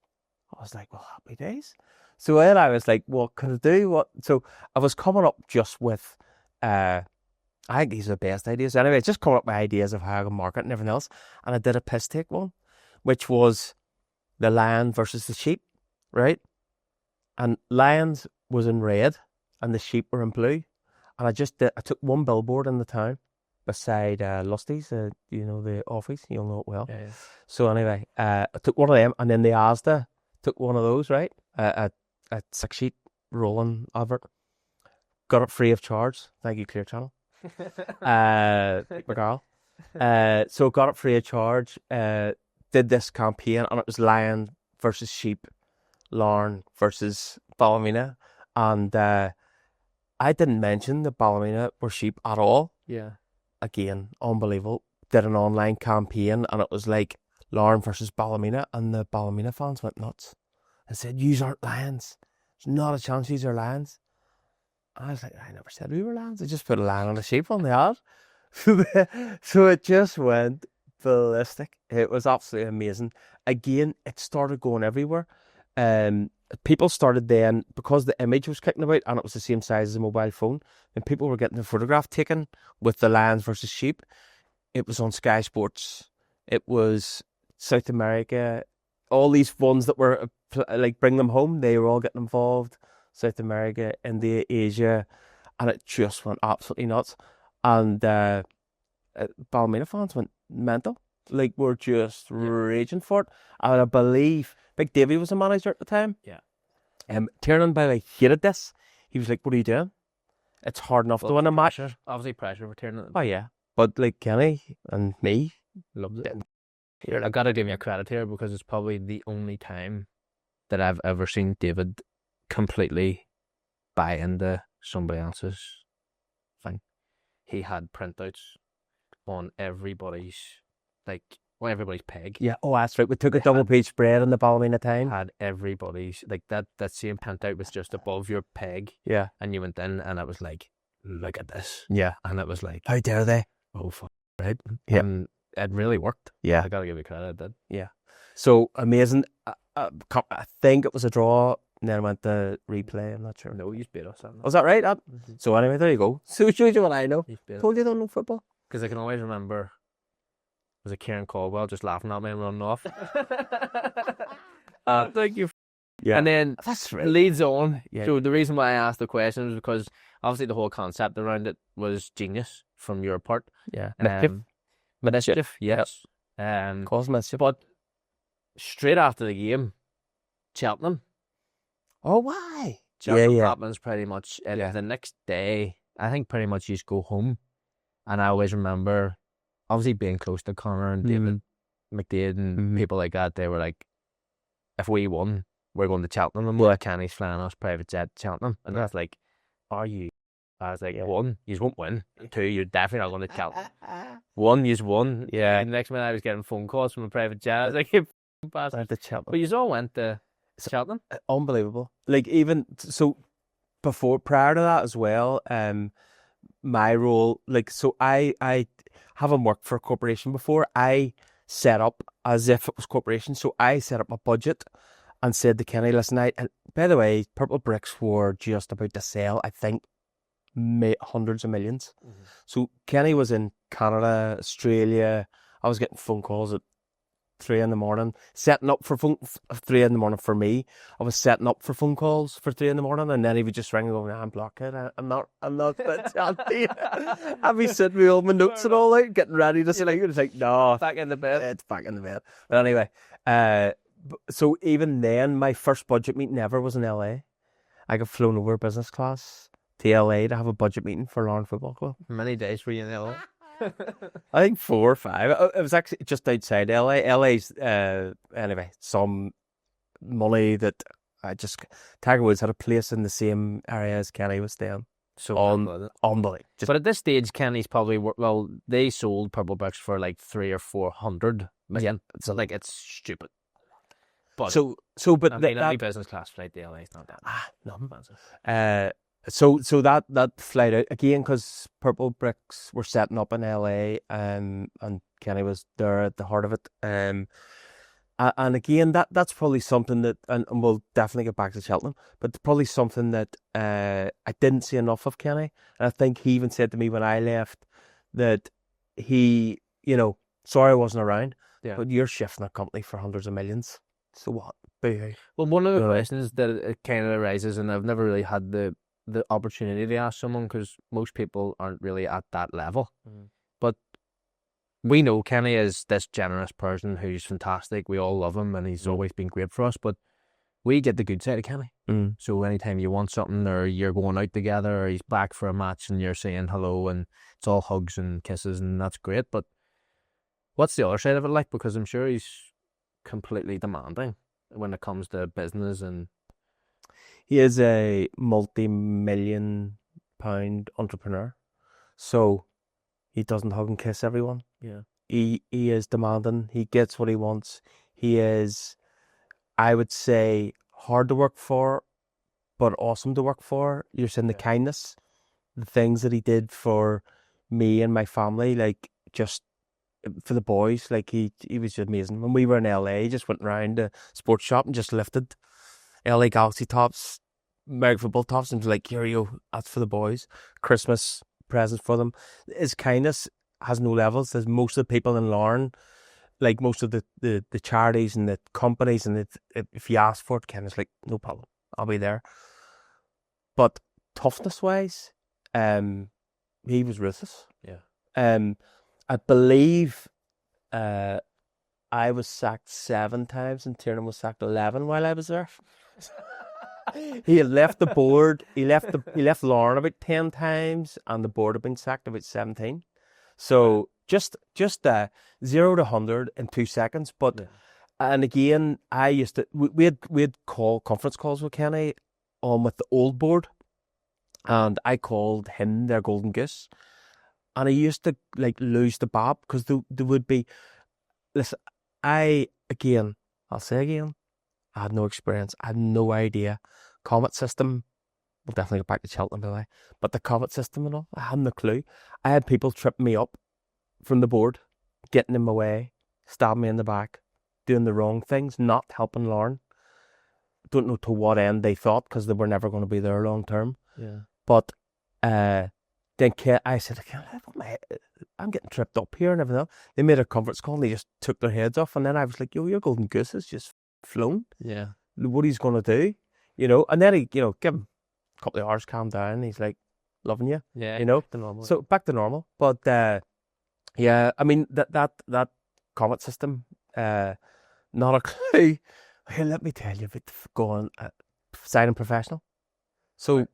I was like, well, happy days. So then I was like, what could I do? What? So I was coming up just with, I think these are the best ideas. Anyway, just coming up with ideas of how I can market and everything else. And I did a piss take one, which was the lion versus the sheep, right? And lions was in red and the sheep were in blue. And I took one billboard in the town beside Lusty's, the office. You'll know it well. Yeah. So anyway, I took one of them, and then the Asda took one of those, right? A 6-sheet rolling advert. Got it free of charge. Thank you, Clear Channel. McGarl. So got it free of charge. Did this campaign, and it was lion versus sheep, Larne versus Ballymena, and I didn't mention that Ballymena were sheep at all. Yeah. Again, unbelievable. Did an online campaign, and it was like Larne versus Ballymena, and the Ballymena fans went nuts. They said, "Yous aren't lions. There's not a chance yous are lions." I was like, I never said we were lions. I just put a lion and a sheep on the ad. So it just went ballistic. It was absolutely amazing. Again, it started going everywhere. People started then, because the image was kicking about and it was the same size as a mobile phone, and people were getting a photograph taken with the lions versus sheep. It was on Sky Sports. It was South America. All these ones that were like Bring Them Home, they were all getting involved. South America, India, Asia, and it just went absolutely nuts. And Ballymena fans went mental. Like, we're just raging for it. And I believe Big Davey was a manager at the time. Yeah. Tiernan, by the way, hated this. He was like, what are you doing? It's hard enough to win a match. Obviously pressure for Tiernan. Oh, yeah. But like Kenny and me loved it. I've got to give you a credit here, because it's probably the only time that I've ever seen David completely buy into somebody else's thing. He had printouts on everybody's peg. Yeah, oh, that's right. We took a double page spread in the Ballymena time. Had everybody's, like, that same printout was just above your peg. Yeah. And you went in and it was like, look at this. Yeah. And it was like, how dare they? Oh, fuck, right? Yeah. And it really worked. Yeah. I got to give you credit, it did. Yeah. So amazing. I think it was a draw, and then I went to replay. I'm not sure. No, you beat us. Was that right? So anyway, there you go. So shows you what I know. Told you I don't know football. Because I can always remember, was it Kieran Caldwell just laughing at me and running off? Thank you. Yeah. And then that's right. Leads on. Yeah. So the reason why I asked the question was because obviously the whole concept around it was genius from your part. Yeah. Mischief, yes. Cause mischief. But straight after the game, Cheltenham. Oh, why? Cheltenham happens pretty much the next day. I think pretty much you just go home. And I always remember, obviously being close to Connor and David McDade and people like that, they were like, if we won, we're going to Cheltenham. And Kenny's flying us private jet to Cheltenham. And I was like, are you? I was like, one, you won't win. Two, you're definitely not going to Cheltenham. One, you won. Yeah. And the next minute I was getting phone calls from a private jet. I was like, bastard. To Cheltenham. But you all went to Cheltenham. Unbelievable. Like, even so, prior to that as well, my role, like, so I haven't worked for a corporation before. I set up as if it was corporation. So I set up a budget and said to Kenny, listen, and by the way, Purple Bricks were just about to sell, I think, hundreds of millions. So Kenny was in Canada, Australia. I was getting phone calls at 3 a.m, setting up for 3 a.m. for me. I was setting up for phone calls for 3 a.m, and then he would just ring and go, nah, I'm blockhead. I'm not I'd be sitting with all my notes and all out, getting ready to sleep. It's like, no, Back in the bed. it's back in the bed. But anyway, so even then, my first budget meeting ever was in LA. I got flown over business class to LA to have a budget meeting for Larne Football Club. How many days were you in LA? I think 4 or 5. It was actually just outside LA. LA's anyway, some money that Tiger Woods had a place in the same area as Kenny was staying. So Unbelievable. But at this stage, Kenny's probably they sold Purple Bricks for like 300 or 400 million. So like it's stupid. But but I mean, any business class flight to LA is not that expensive. So that flight out again, because Purple Bricks were setting up in LA, and Kenny was there at the heart of it. And again, that's probably something that, and we'll definitely get back to Cheltenham, but it's probably something that I didn't see enough of Kenny. And I think he even said to me when I left that he, sorry I wasn't around, but you're shifting a company for hundreds of millions. So what? Boo-hoo. Well, one of the questions that it kind of arises, and I've never really had the opportunity to ask someone because most people aren't really at that level. But we know Kenny is this generous person who's fantastic. We all love him and he's always been great for us. But we get the good side of Kenny. So anytime you want something or you're going out together or he's back for a match and you're saying hello and it's all hugs and kisses and that's great. But what's the other side of it like? Because I'm sure he's completely demanding when it comes to business, and he is a multi-million pound entrepreneur, so he doesn't hug and kiss everyone. He is demanding. He gets what he wants. He is, I would say, hard to work for, but awesome to work for. You're seeing the kindness, the things that he did for me and my family, like just for the boys, like he was just amazing. When we were in LA, he just went around the sports shop and just lifted LA Galaxy tops, American football tops, and was like, here you go, that's for the boys. Christmas presents for them. His kindness has no levels. There's most of the people in Larne, like most of the charities and the companies, and if you ask for it, Ken is like, no problem, I'll be there. But toughness wise, he was ruthless. I believe I was sacked 7 times and Tiernan was sacked 11 while I was there. He had left the board. He left Larne about 10 times, and the board had been sacked about 17. So just 0 to 100 in 2 seconds. But and again, I used to we had conference calls with Kenny on with the old board, and I called him their golden goose. And I used to like lose the bab because there would be, listen, I'll say again, I had no experience. I had no idea. Comet system, we'll definitely get back to Cheltenham by the way, but the Comet system and all, I hadn't a clue. I had people tripping me up from the board, getting in my way, stabbing me in the back, doing the wrong things, not helping Larne. Don't know to what end they thought because they were never going to be there long term. But then I said, I'm getting tripped up here and everything else. They made a conference call and they just took their heads off. And then I was like, yo, your golden goose has just flown. What he's going to do, And then he, give him a couple of hours, calm down. He's like, loving you, back to normal. So back to normal. But I mean, that Comet system, not a clue. Here, let me tell you about going signing professional. So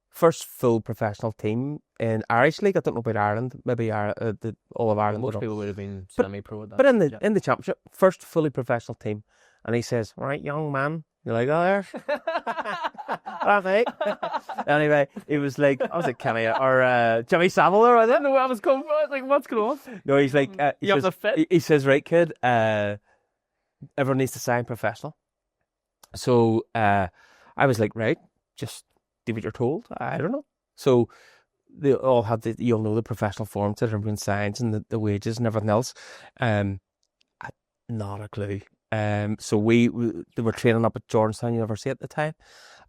first full professional team in Irish League. I don't know about Ireland. Maybe all of Ireland. Most people would have been semi-pro at that. But in the championship, first fully professional team, and he says, "All right, young man." You're like, "Oh, there." All right. Anyway, it was like I was like Kenny or Jimmy Savile. I didn't know where I was coming from. I was like, "What's going on?" No, he's like, he says, "Right, kid. Everyone needs to sign professional." So I was like, "Right, just do what you're told." I don't know. So they all had you'll know the professional forms that everyone signs and the wages and everything else. Not a clue. So they were training up at Georgetown University at the time,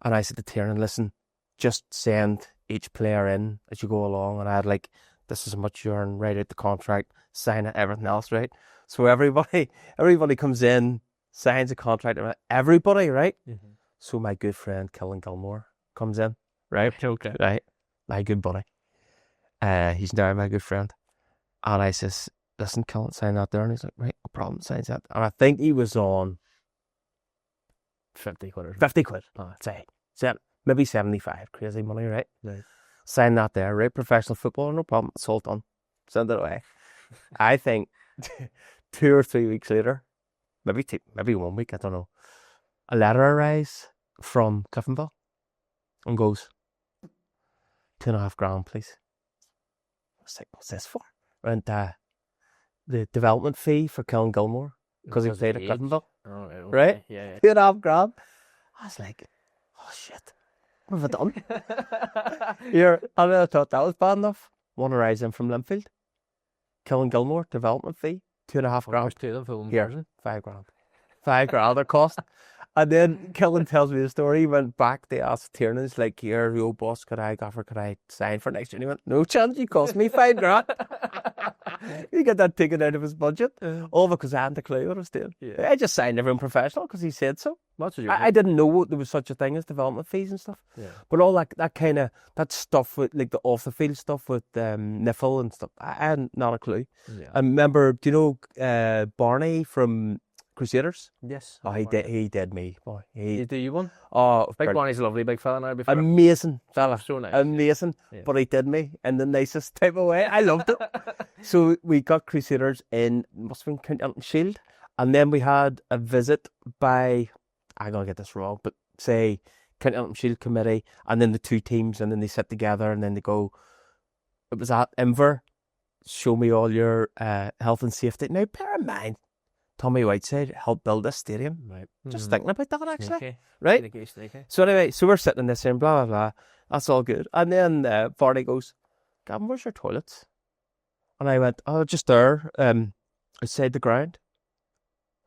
and I said to Tiernan, listen, just send each player in as you go along. And I had like this is how much you earn, write out the contract, sign it, everything else, right? So everybody comes in, signs a contract, everybody, right? Mm-hmm. So my good friend Killen Gilmore comes in, right? Okay. Right, my good buddy. He's now my good friend, and I says, "Listen, Killen, sign that there," and he's like, "Right, no problem," signs that, and I think he was on 50 quid. 50 quid. Say, maybe 75. Crazy money, right? Right. Sign that there, right? Professional footballer, no problem. It's all done. Send it away. I think 2 or 3 weeks later, maybe 1 week, I don't know, a letter arrives from Cliftonville and goes, 2.5 grand, please. I was like, what's this for? And the development fee for Killen Gilmore because he played at Cliftonville. Oh, right. Okay. Right? Yeah. 2.5 grand. I was like, oh shit, what have I done? I never thought that was bad enough. One arrives in from Linfield. Killen Gilmore, development fee, 2.5 grand. To them full Here, version. 5 grand. 5 grand their cost. And then Killen tells me the story. He went back, they asked Tiernan's like, here, yo boss, could I sign for next year? And he went, no chance, you cost me 5 grand. You get that taken out of his budget. All because I hadn't a clue what I was doing. Yeah. I just signed everyone professional because he said so. That's what I didn't know there was such a thing as development fees and stuff. Yeah. But all that kind of, that stuff with, like the off the field stuff with Niffle and stuff, I had not a clue. Yeah. I remember, do you know Barney from Crusaders? Yes. Oh, he did me, boy. You do you one? Oh, Big Barney's a lovely big fella now. Before. amazing fella. So nice. Amazing. Yeah. But he did me in the nicest type of way. I loved it. So we got Crusaders in, must have been County Shield. And then we had a visit by, I'm going to get this wrong, but say County Shield committee, and then the two teams, and then they sit together, and then they go, it was at Inver, show me all your health and safety. Now, bear in mind, Tommy Whiteside helped build this stadium. Right. Just thinking about that, actually. Sneaky. Right? Sneaky. So anyway, so we're sitting in this here and blah, blah, blah. That's all good. And then Barney goes, Gavin, where's your toilets? And I went, oh, just there, outside the ground.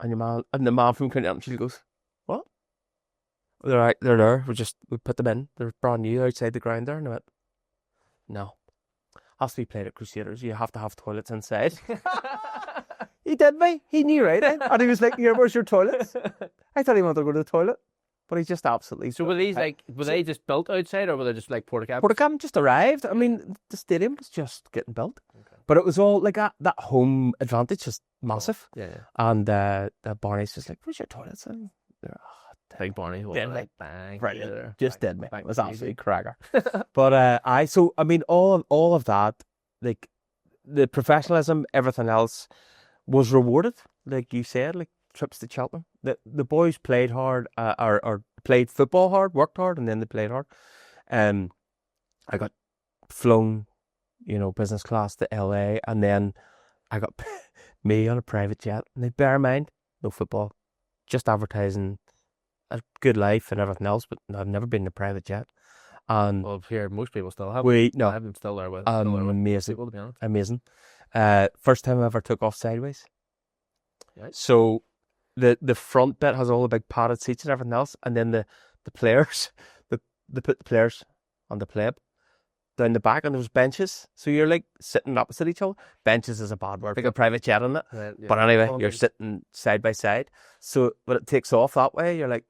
And the man from County Shield goes, what? They're there. We put them in. They're brand new outside the ground there. And I went, no. Has to be played at Crusaders. You have to have toilets inside. He did me. He knew right. And he was like, here, where's your toilets? I thought he wanted to go to the toilet. But he just absolutely... So were these were they just built outside, or were they just like Portakabs? Portakabs just arrived. I mean, the stadium was just getting built. Okay. But it was all like that home advantage, just massive. Yeah. And Barney's just like, where's your toilets? And they're, Big Barney. Yeah, like, bang. brilliant. Just did me. It was easy. absolutely cracker. But all of that, like the professionalism, everything else was rewarded. Like you said, like trips to Cheltenham. The boys played hard, or played football hard, worked hard, and then they played hard. I got flown, business class to LA, and then I got me on a private jet. And they bear in mind, no football, just advertising a good life and everything else, but I've never been in a private jet. And well, here most people still have. I have them still there with. Amazing, People, to be honest. amazing. First time I ever took off sideways. Right. So the front bit has all the big padded seats and everything else, and then the players, they put the players on the pleb down the back, and there was benches. So you're like sitting opposite each other. Benches is a bad word. Like a private jet on it. Right, yeah. But anyway, you're sitting side by side. So when it takes off that way, you're like,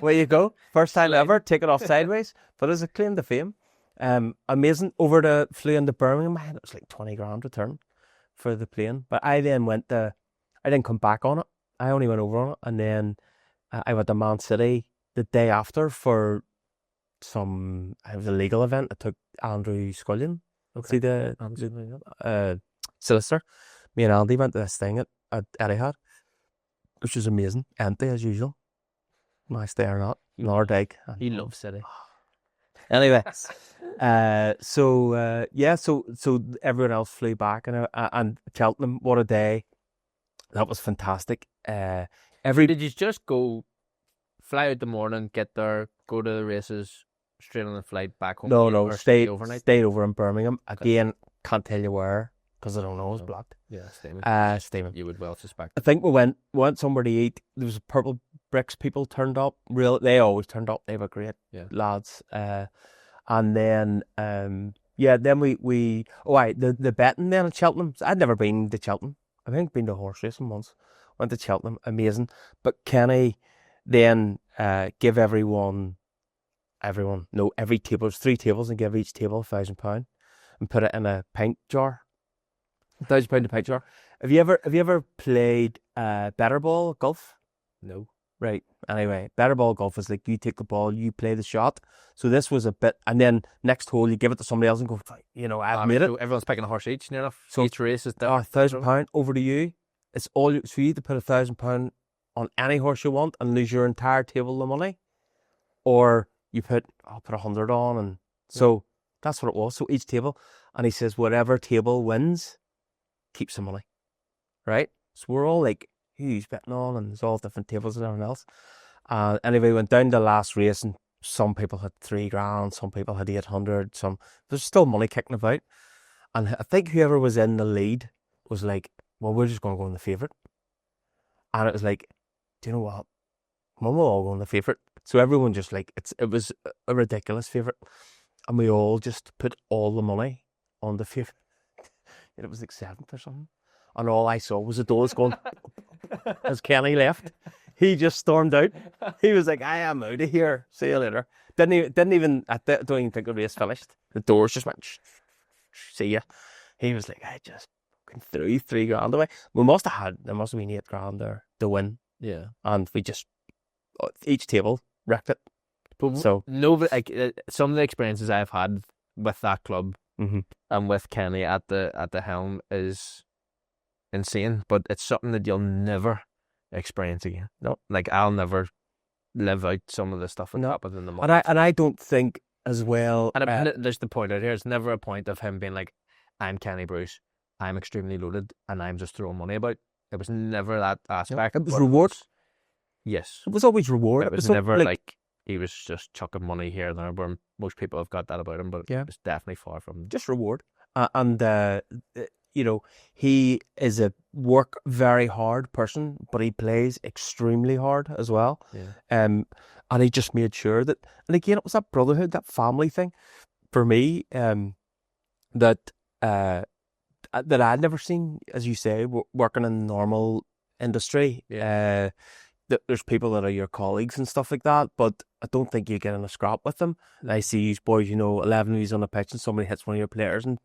where you go. First time ever, take it off sideways. But as a claim to fame, amazing. Flew into Birmingham. It was like 20 grand return for the plane. But I then I didn't come back on it. I only went over on it. And then I went to Man City the day after for it was a legal event. I took Andrew Scullion. See the solicitor. Me and Andy went to this thing at Etihad, which was amazing. Empty as usual. Nice day or not. Another day. He loves City. Anyway, so everyone else flew back, and Cheltenham, what a day! That was fantastic. Did you just fly out the morning, get there, go to the races, straight on the flight back home? No, stayed overnight. Stayed over in Birmingham again. Can't tell you where because I don't know. It was blocked. Yeah, Steaming. You would well suspect. I think we went somewhere to eat. There was Purple Bricks people turned up. They always turned up. They were great lads. And then Yeah, then the betting then at Cheltenham. I'd never been to Cheltenham. I think I've been to horse racing once. Went to Cheltenham, amazing. But Kenny then give every table, there's 3 tables, and give each table £1,000 and put it in a pint jar. £1,000 a pint jar. Have you ever played better ball golf? No. Right. Anyway, better ball golf is like you take the ball, you play the shot. So this was a bit, and then next hole you give it to somebody else and go, I've made it. So everyone's picking a horse each, near enough. So each race is different. £1,000 over to you. It's all so you either put £1,000 on any horse you want and lose your entire table of money, or I'll put 100 on, and so that's what it was. So each table, and he says whatever table wins keeps the money, right? So we're all like, who's betting on, and there's all different tables and everything else. Anyway, went down to the last race, and some people had £3,000, some people had 800, there's still money kicking about. And I think whoever was in the lead was like, well, we're just going to go in the favourite. And it was like, do you know what? We'll all go in the favourite. So everyone just like, it was a ridiculous favourite. And we all just put all the money on the favourite. It was like 7th or something. And all I saw was the doors going, as Kenny left. He just stormed out. He was like, I am out of here. See you later. Don't even think the race finished. The doors just went, see ya. He was like, I just fucking threw £3,000 away. There must have been £8,000 there to win. Yeah. And we just, each table wrecked it. But so some of the experiences I've had with that club and with Kenny at the helm is insane, but it's something that you'll never experience again. No, like I'll never live out some of the stuff that happened in the month. And I don't think as well. And there's the point out here. It's never a point of him being like, "I'm Kenny Bruce, I'm extremely loaded, and I'm just throwing money about." It was never that aspect. It was reward. Yes, it was always reward. It was never like he was just chucking money here and there, where most people have got that about him, but it was definitely far from just reward. He is a work very hard person, but he plays extremely hard as well. Yeah. And he just made sure that, and again, it was that brotherhood, that family thing for me, that I'd never seen, as you say, working in normal industry. Yeah. That there's people that are your colleagues and stuff like that, but I don't think you get in a scrap with them. And I see you boys, 11 of you on the pitch and somebody hits one of your players and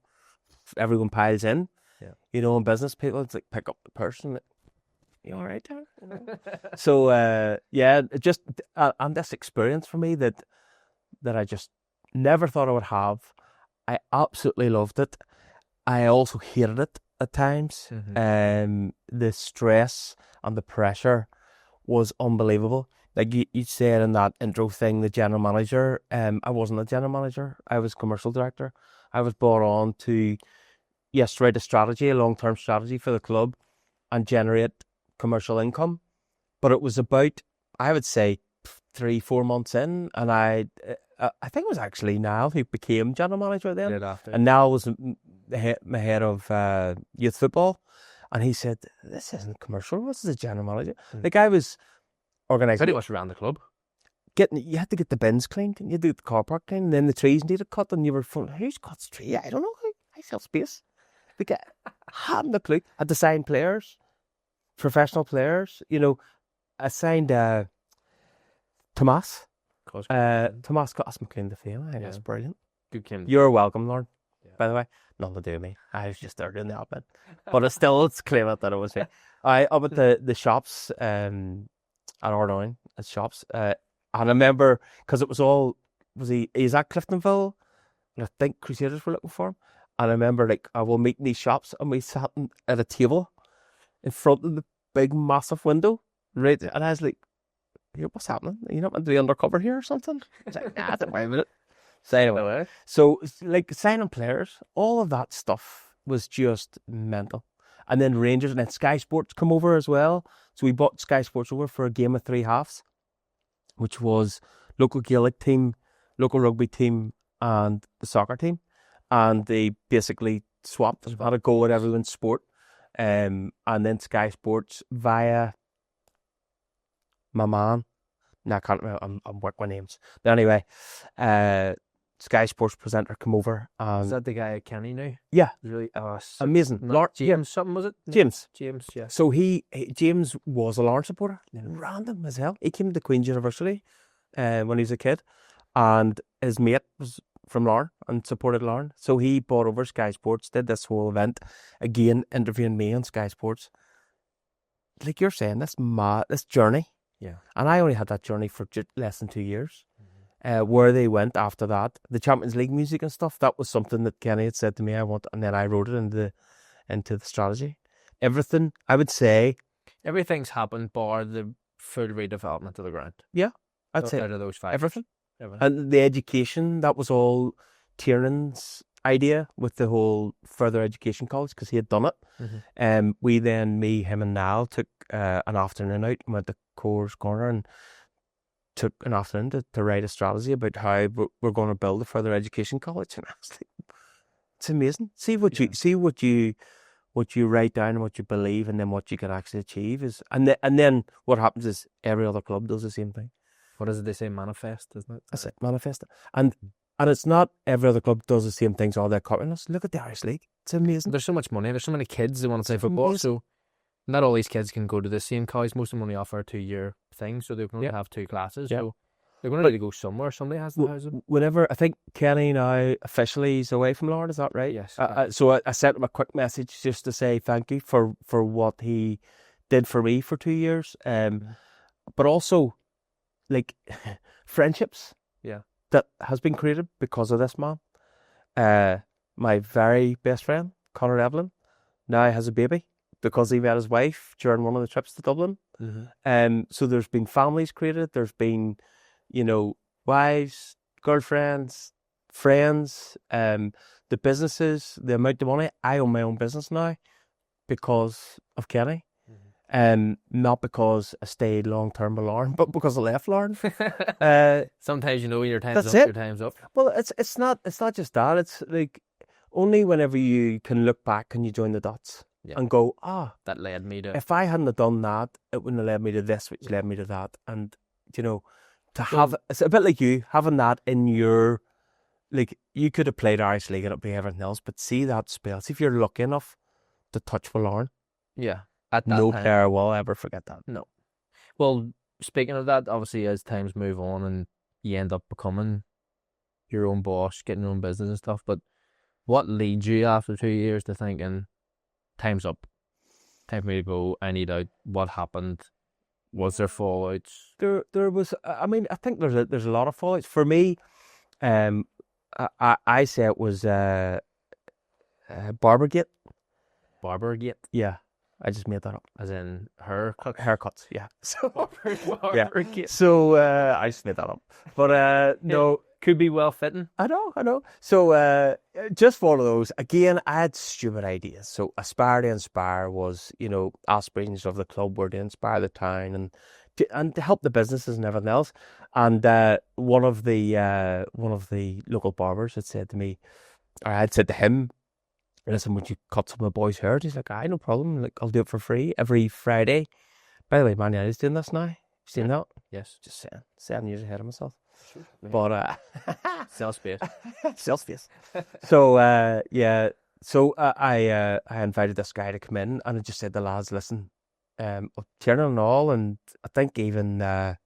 everyone piles in. Yeah. In business, people, it's like pick up the person. You all right there? So, just and this experience for me that I just never thought I would have. I absolutely loved it. I also hated it at times. The stress and the pressure was unbelievable. Like you said in that intro thing, the general manager, I wasn't a general manager. I was commercial director. I was brought on to, write a long-term strategy for the club and generate commercial income. But it was about, I would say, 3-4 months in, and I think it was actually Niall who became general manager then. Right after. And Niall was my head of youth football. And he said, this isn't commercial, this is a general manager. Like I was organising. Pretty much around the club. You had to get the bins cleaned, you had to get the car park cleaned, and then the trees needed cut, and you were from, who's cuts tree? I don't know. I sell space. Like, I hadn't a clue. Had to sign players, professional players. I signed Tomas. Tomas McLean the Fame. I think that's brilliant. Good Kim. You're welcome, Lauren. Yeah. By the way, nothing to do with me. I was just there doing the admin. But it's clear that it was me. Up at the shops at Ardoyne, at shops. And I remember, because it was all, he's at Cliftonville, and I think Crusaders were looking for him. And I remember, I will meet in these shops, and we sat at a table in front of the big, massive window, right? And I was like, what's happening? Are you not meant to be undercover here or something? I was like, nah, don't worry about it. So anyway, signing players, all of that stuff was just mental. And then Rangers, and then Sky Sports come over as well. So we bought Sky Sports over for a game of 3 halves, which was local Gaelic team, local rugby team, and the soccer team. And they basically swapped, had a go at everyone's sport. And then Sky Sports via my man. No, I can't remember. I'm working with names. But anyway, Sky Sports presenter come over. Is And that the guy Kenny knew? yeah, Really amazing. James something, was it? James. James, yeah. So James was a Larne supporter. Yeah. Random as hell. He came to Queen's University when he was a kid, and his mate was from Larne and supported Larne. So he bought over Sky Sports, did this whole event, again interviewing me on Sky Sports. Like you're saying, this journey. Yeah. And I only had that journey for less than 2 years. Where they went after that, the Champions League music and stuff, that was something that Kenny had said to me, I want, and then I wrote it into the strategy. Everything, I would say. Everything's happened bar the full redevelopment of the ground. Yeah, I'd say. Out of those 5 Everything. And the education, that was all Tiernan's idea with the whole further education college, because he had done it. We then, me, him and Niall took an afternoon out and went to Coors Corner and took an afternoon to write a strategy about how we're going to build a further education college. And I was like, it's amazing. See what you write down and what you believe, and then what you can actually achieve is, and then what happens is every other club does the same thing. What is it they say? Manifest, isn't it? That's it, manifest it. And it's not every other club does the same things, all they're copying us. Look at the Irish League. It's amazing. There's so much money. There's so many kids that want to play football. So not all these kids can go to the same college. Most of them only offer a 2-year thing, so they can only have 2 classes. Yeah. So they're going to need to go somewhere. Somebody has to house them. Whenever, I think Kenny now officially is away from Larne, is that right? Yes. So I sent him a quick message just to say thank you for what he did for me for 2 years. But also, like, friendships. Yeah. That has been created because of this man. My very best friend, Conor Evelyn, now has a baby because he met his wife during one of the trips to Dublin. So there's been families created. There's been, wives, girlfriends, friends, the businesses, the amount of money. I own my own business now because of Kenny. Not because I stayed long term with Larne, but because I left Larne. Sometimes your time's up. Your time's up. Well, it's not just that. It's like only whenever you can look back can you join the dots and go, that led me to. If I hadn't have done that, it wouldn't have led me to this, which led me to that. And to have it's a bit like you having that in your, like, you could have played Irish League and it'd be everything else, but see that spell. See if you're lucky enough to touch with Larne. Yeah. No player will ever forget that. No. Well, speaking of that, obviously as times move on and you end up becoming your own boss, getting your own business and stuff, but what leads you after 2 years to thinking, time's up, time for me to go, I need out? What happened? Was there fallouts? There was, I mean, I think there's a lot of fallouts. For me, I say it was Barbergate. Barbergate? Yeah. I just made that up. As in haircuts, yeah. So yeah. So I just made that up. But no, could be well fitting. I know. So just one of those. Again, I had stupid ideas. So aspire to inspire was, aspirations of the club were to inspire the town and to help the businesses and everything else. And one of the local barbers had said to me, or I had said to him, listen, would you cut some of the boys' hair? And he's like, no problem. Like, I'll do it for free every Friday. By the way, Man United's doing this now. You seen that? Yes. Just saying. 7 years ahead of myself. Sure. But sell space. Sell space. So yeah. So I invited this guy to come in, and I just said to the lads, listen, Tiernan and all, and I think even the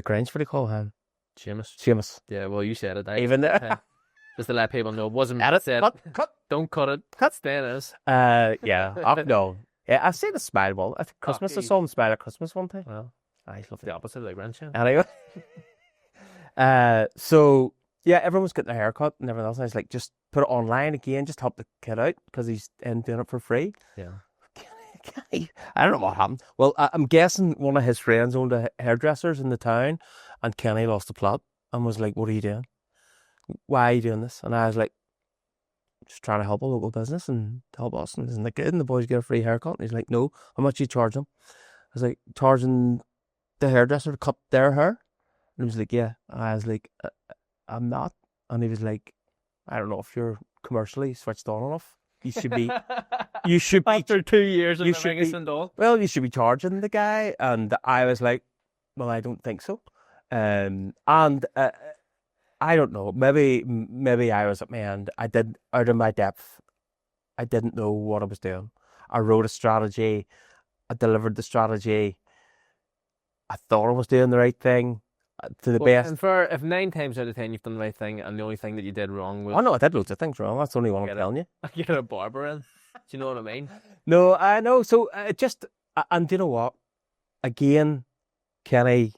Grange, what do you call him? Seamus. Yeah. Well, you said it. Even there. Just to let people know, it wasn't said. Cut. Don't cut it. Stay as. Yeah. No. Yeah, I say the smile well. I think Christmas. I saw him smile at Christmas one time. Well, I love the opposite of the grandchild. Anyway. So yeah, everyone's getting their haircut and everything else. And I was like, just put it online again, just help the kid out because he's doing it for free. Yeah. I don't know what happened. Well, I'm guessing one of his friends owned a hairdressers in the town, and Kenny lost the plot and was like, "What are you doing? Why are you doing this?" And I was like, just trying to help a local business and help us, and isn't it good? And the boys get a free haircut. And he's like, no, how much you charge them? I was like, charging the hairdresser to cut their hair? And he was like, yeah. And I was like, I'm not. And he was like, I don't know if you're commercially switched on enough. You should be. After 2 years of living in Sindall. Well, you should be charging the guy. And I was like, well, I don't think so. And I don't know. Maybe I was at my end. I did out of my depth. I didn't know what I was doing. I wrote a strategy. I delivered the strategy. I thought I was doing the right thing to the best. And for if 9 times out of 10 you've done the right thing, and the only thing that you did wrong was Oh no, I did loads of things wrong. That's the only one I'm Get it. telling you. get a barber in. Do you know what I mean? No, I know. So and do you know what? Again, Kenny,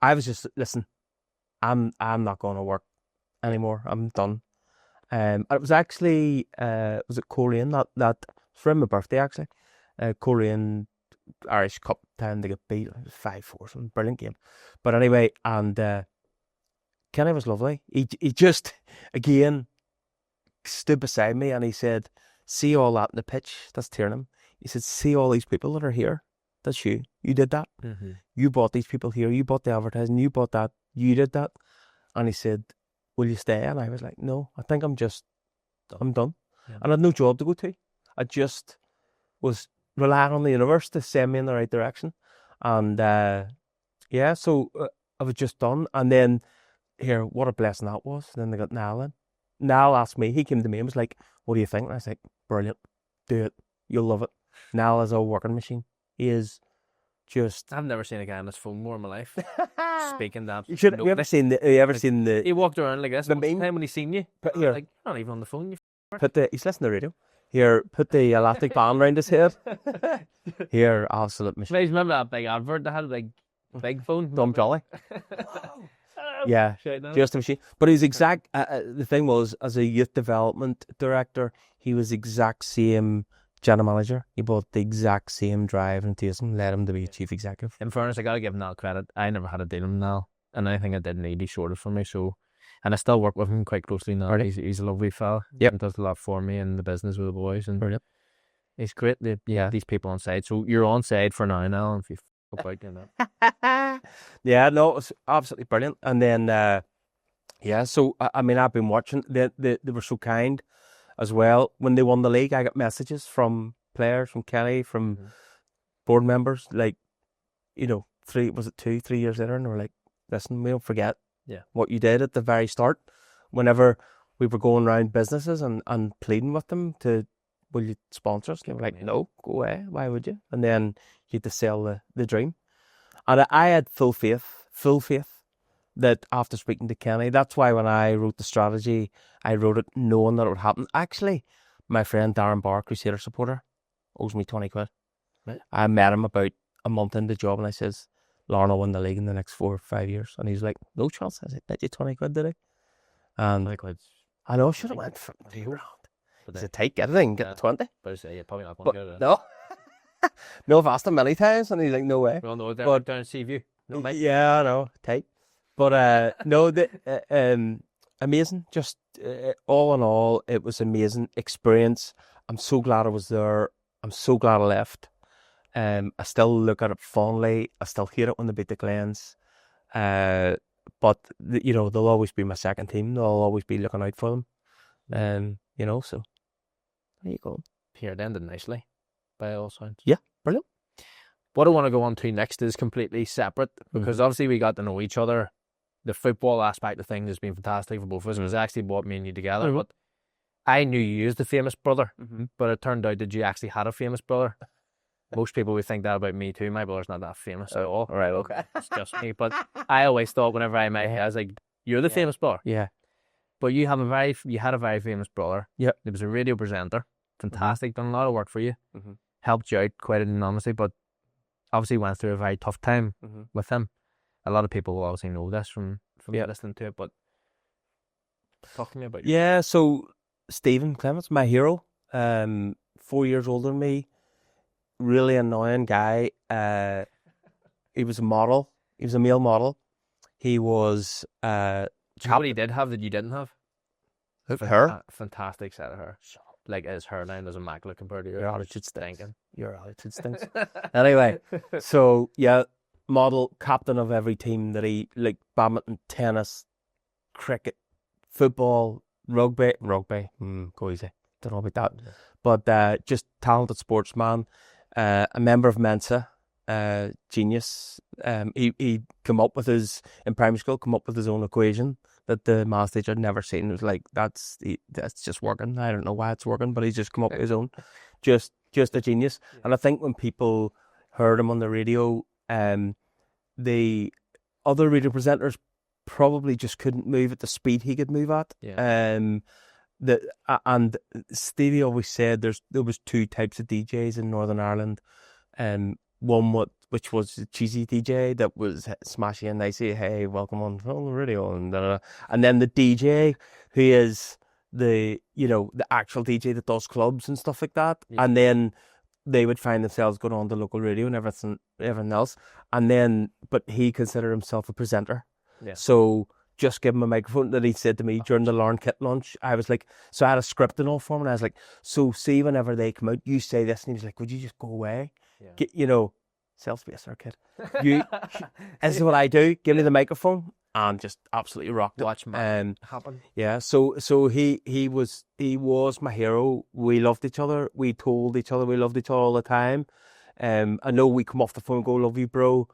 I was just listen. I'm not going to work anymore. I'm done. It was actually was it Korean that for my birthday actually, Korean Irish Cup time they get beat 5-4, some brilliant game. But anyway, and Kenny was lovely. He just again stood beside me and he said, "See all that in the pitch? That's Tiernan." He said, "See all these people that are here? That's you. You did that. Mm-hmm. You bought these people here. You bought the advertising. You bought that. You did that." And he said, "Will you stay?" And I was like, "No, I think I'm done." Yeah. And I had no job to go to. I just was relying on the universe to send me in the right direction. And yeah, so I was just done. And then here, what a blessing that was. And then they got Niall in. Niall asked me, he came to me and was like, "What do you think?" And I was like, "Brilliant. Do it. You'll love it." Niall is a working machine. He is just... I've never seen a guy on his phone more in my life. Speaking that. You should. Have you ever seen the... He walked around like this The most of the meme? time when he seen you. Put here. Like, you're not even on the phone. He's listening to the radio. Here, put the elastic band around his head. Here, absolute machine. Guys, remember that big advert that had a big phone? Dumb Jolly. Yeah, just a machine. But his exact... the thing was, as a youth development director, he was exact same general manager. He brought the exact same drive and enthusiasm, led him to be chief executive. In fairness, I gotta give Niall credit. I never had a deal with Niall, and anything I did need, he sorted for me. So, and I still work with him quite closely now. Really? He's a lovely fella. Yep. And does a lot for me in the business with the boys, and Brilliant. he's great. These people on side. So you're on side for now, Niall, if you fuck about doing that. Yeah, no, it was absolutely brilliant. And then, yeah, so I mean, I've been watching. They were so kind as well. When they won the league, I got messages from players, from Kelly, from board members, like, 3 years later, and they were like, "Listen, we don't forget what you did at the very start. Whenever we were going around businesses and pleading with them to, will you sponsor us?" They were like, "No, go away. Why would you?" And then you had to sell the dream. And I had full faith that after speaking to Kenny, that's why when I wrote the strategy, I wrote it knowing that it would happen. Actually, my friend Darren Barr, Crusader supporter, owes me 20 quid. Right. I met him about a month into the job and I says, "Larne will win the league in the next 4 or 5 years." And he's like, "No chance." I said, "Bet you 20 quid, did I?" And I know, I should have went for £2 grand. It's a tight get it in, get the 20. But I say, you're probably not going to get it. No. No, I've asked him many times and he's like, "No way." Well, no, they're down to see you. No, mate. Yeah, I know, tight. But no, amazing. Just all in all, it was amazing experience. I'm so glad I was there. I'm so glad I left. I still look at it fondly. I still hate it when they beat the Glens. But they'll always be my second team. They'll always be looking out for them. So there you go. Here, it ended nicely, by all sounds. Yeah, brilliant. What I want to go on to next is completely separate, because obviously we got to know each other. The football aspect of things has been fantastic for both of us, and it's actually brought me and you together. But I knew you as the famous brother, but it turned out that you actually had a famous brother. Most people would think that about me too. My brother's not that famous at all. All right, okay. It's just me. But I always thought whenever I met him, I was like, "You're the famous brother." Yeah. But you had a very famous brother. Yeah. He was a radio presenter. Fantastic. Done a lot of work for you. Helped you out quite enormously, but obviously went through a very tough time with him. A lot of people will obviously know this from listening to it, but talk to me about you. Yeah, so Gavin Clements, my hero, 4 years older than me, really annoying guy. He was a model. He was a male model. He was Do you know what he did have that you didn't have? Her? Fantastic set of hair. Like his hairline was immaculate compared to yours. Your attitude stinks. Stinking. Your attitude stinks. Anyway, so yeah, model, captain of every team that he, like badminton, tennis, cricket, football, rugby, go easy, don't know about that. But just talented sportsman, a member of Mensa, genius. He in primary school, come up with his own equation that the maths teacher had never seen. It was like, that's just working. I don't know why it's working, but he's just come up with his own. Just a genius. Yeah. And I think when people heard him on the radio, the other radio presenters probably just couldn't move at the speed he could move at. Yeah. And Stevie always said there was two types of DJs in Northern Ireland. One which was a cheesy DJ that was smashy and nicey, hey, welcome on the radio, and then the DJ who is the actual DJ that does clubs and stuff like that, and then they would find themselves going on the local radio and everything else, but he considered himself a presenter. Yeah. So just give him a microphone. That he said to me during the Larne kit launch, I was like, so I had a script and all for him, and I was like, so see whenever they come out, you say this, and he was like, would you just go away? Yeah. Self-space there, kid. This is what I do. Give me the microphone and just absolutely rocked it. Watch man happen. Yeah. So he was my hero. We loved each other. We told each other we loved each other all the time. I know we come off the phone and go, love you, bro.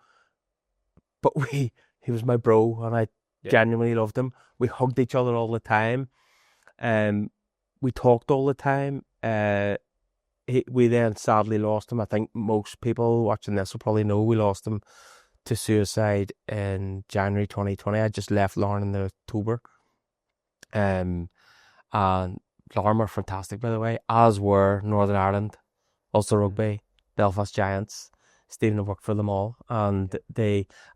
But he was my bro, and I genuinely loved him. We hugged each other all the time. We talked all the time. We then sadly lost him. I think most people watching this will probably know we lost him to suicide in January 2020. I just left Larne in October. And Larne were fantastic, by the way, as were Northern Ireland, Ulster Rugby, Belfast Giants. Stephen have worked for them all. And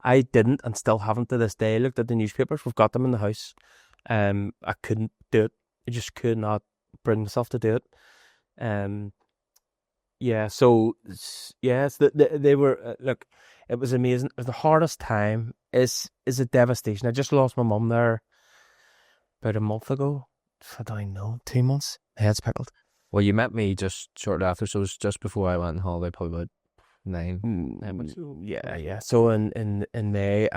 I didn't and still haven't to this day looked at the newspapers. We've got them in the house. I couldn't do it. I just could not bring myself to do it. Yeah, so yes, they were look. It was amazing. It was the hardest time. Is a devastation. I just lost my mum there about a month ago. I don't even know, 2 months. Head's pickled. Well, you met me just shortly after, so it was just before I went on holiday, probably about 9 months ago. Yeah. So in May,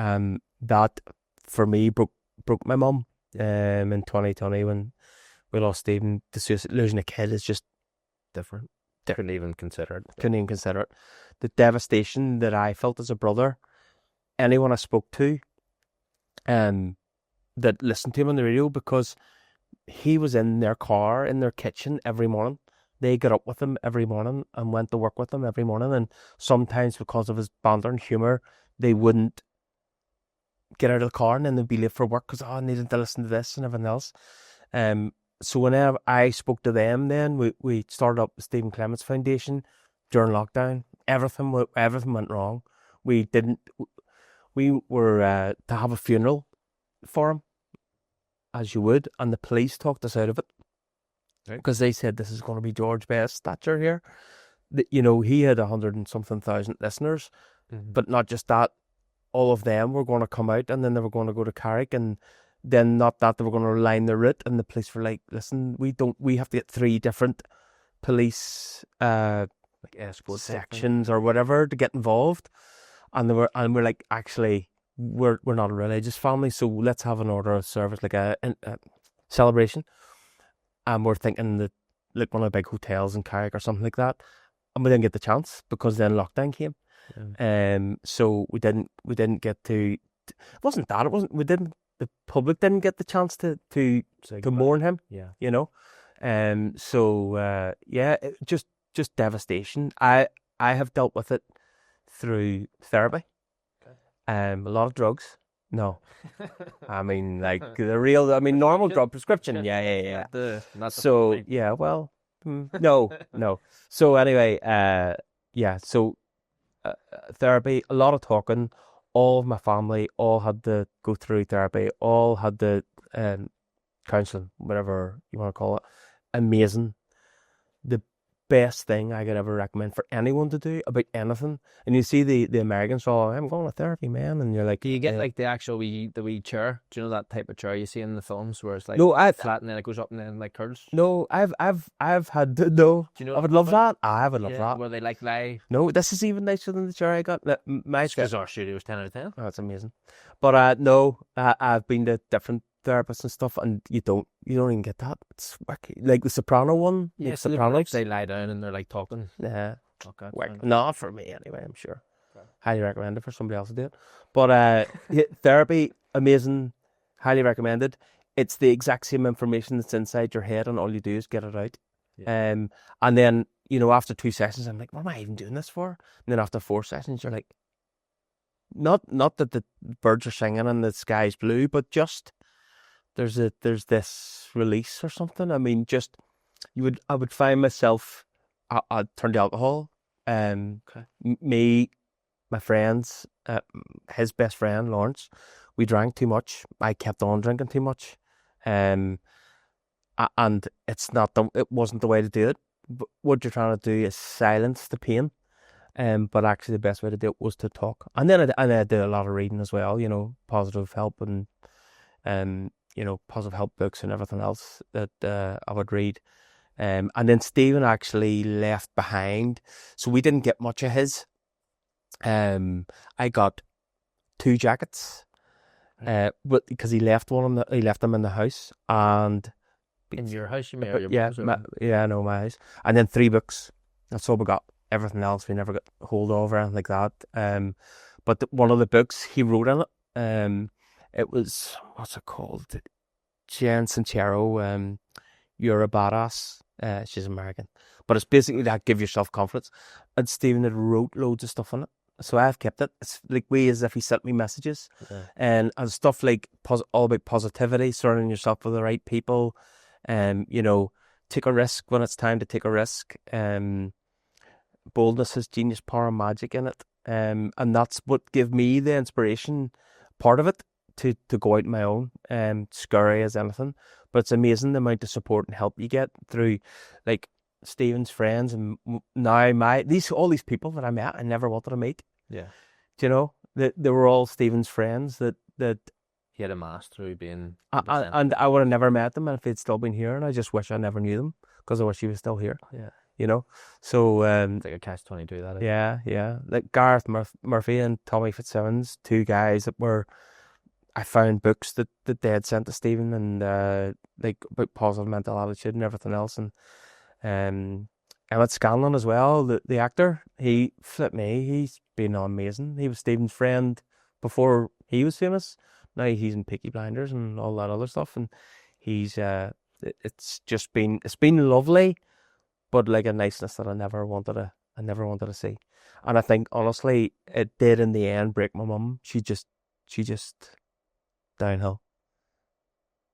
that for me broke my mum. In 2020 when we lost Stephen, losing a kid is just different. Couldn't even consider it. The devastation that I felt as a brother, anyone I spoke to, that listened to him on the radio, because he was in their car, in their kitchen every morning. They got up with him every morning and went to work with him every morning. And sometimes because of his banter and humour, they wouldn't get out of the car and then they'd be late for work because I needed to listen to this and everything else. So whenever I spoke to them, then we started up the Stephen Clements Foundation during lockdown. Everything went wrong. We were to have a funeral for him, as you would, and the police talked us out of it because they said this is going to be George Best stature here. He had 100 and something thousand listeners, but not just that. All of them were going to come out, and then they were going to go to Carrick, and then not that they were going to line the route, and the police were like, listen, we have to get 3 different police like escort sections or whatever to get involved, and we're like, actually we're not a religious family, so let's have an order of service, like a celebration, and we're thinking that like one of the big hotels in Carrick or something like that, and we didn't get the chance because then lockdown came. So we didn't get to. It wasn't that. It wasn't. We didn't. The public didn't get the chance to mourn him. Yeah. So just devastation. I have dealt with it through therapy. Okay. A lot of drugs. No. I mean, like the real. I mean, normal drug prescription. Yeah. Well, no. So anyway, So. Therapy, a lot of talking. All of my family all had to go through therapy, all had the counselling, whatever you want to call it. Amazing. The best thing I could ever recommend for anyone to do about anything. And you see the Americans, I'm going to therapy, man, and you're like, do you get like the actual wee chair? Do you know that type of chair you see in the films where it's like flat and then it goes up and then like curls? No, I've had no. Do you know? I would love that. I would love that. Where they like lie. No, this is even nicer than the chair I got. Because our studio was 10 out of 10. Oh, that's amazing. But no, I've been to different therapists and stuff, and you don't even get that. It's wacky. Like the Soprano one. Yeah, so Sopranos, they lie down and they're like talking. Yeah. Okay. Not for me anyway, I'm sure. Okay. Highly recommend it for somebody else to do it. But therapy, amazing. Highly recommended. It's the exact same information that's inside your head, and all you do is get it out. Yeah. And then, after 2 sessions, I'm like, what am I even doing this for? And then after 4 sessions, you're like, not that the birds are singing and the sky's blue, but just there's this release or something. I mean, just I would find myself, I'd turn to alcohol. Me, my friends, his best friend Lawrence, we drank too much. I kept on drinking too much, and it wasn't the way to do it. But what you're trying to do is silence the pain. But actually, the best way to do it was to talk. And then I did a lot of reading as well. Positive help and positive help books and everything else that I would read. And then Stephen actually left behind, so we didn't get much of his. I got 2 jackets, but because he left them in the house, and In your house, you mean? yeah, my house, and then 3 books. That's all we got. Everything else we never got hold of or anything like that. But one of the books he wrote in it, it was, what's it called? Jen Sincero, You're a Badass. She's American, but it's basically that give yourself confidence. And Stephen had wrote loads of stuff on it, so I've kept it. It's like way as if he sent me messages, and stuff like all about positivity, surrounding yourself with the right people, take a risk when it's time to take a risk. Boldness has genius, power, and magic in it, and that's what gave me the inspiration, part of it, to go out on my own. Scary as anything, but it's amazing the amount of support and help you get through, like Stephen's friends, and now all these people that I met, I never wanted to meet. Yeah. Do they were all Stephen's friends that he had a mass through being, and I would have never met them if they'd still been here, and I just wish I never knew them because I wish he was still here. Yeah. So it's like a catch-22, that is. Yeah. Like Gareth Murphy and Tommy Fitzsimmons, 2 guys that I found books that they had sent to Stephen, and like about positive mental attitude and everything else. And Emmett Scanlon as well, the actor, he's been amazing. He was Stephen's friend before he was famous. Now he's in Peaky Blinders and all that other stuff, and he's it's been lovely, but like a niceness that I never wanted to see. And I think honestly it did in the end break my mum. She just downhill.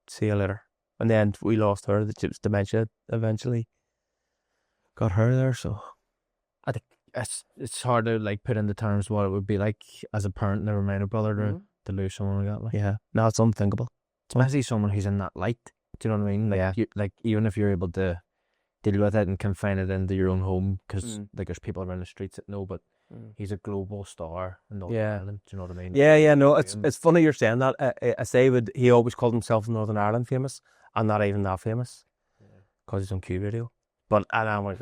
See you later. And then we lost her. It was dementia eventually got her there. So I think it's hard to like put into terms what it would be like as a parent, never mind a brother, to lose someone like that. Like. Yeah, no, it's unthinkable. Especially someone who's in that light. Do you know what I mean? Like, even if you're able to deal with it and confine it into your own home, because like there's people around the streets that know, but he's a global star in Northern Ireland. Do you know what I mean? Yeah. No, it's funny you're saying that. I say he always called himself Northern Ireland famous, and not even that famous, because he's on Q Radio. But I don't want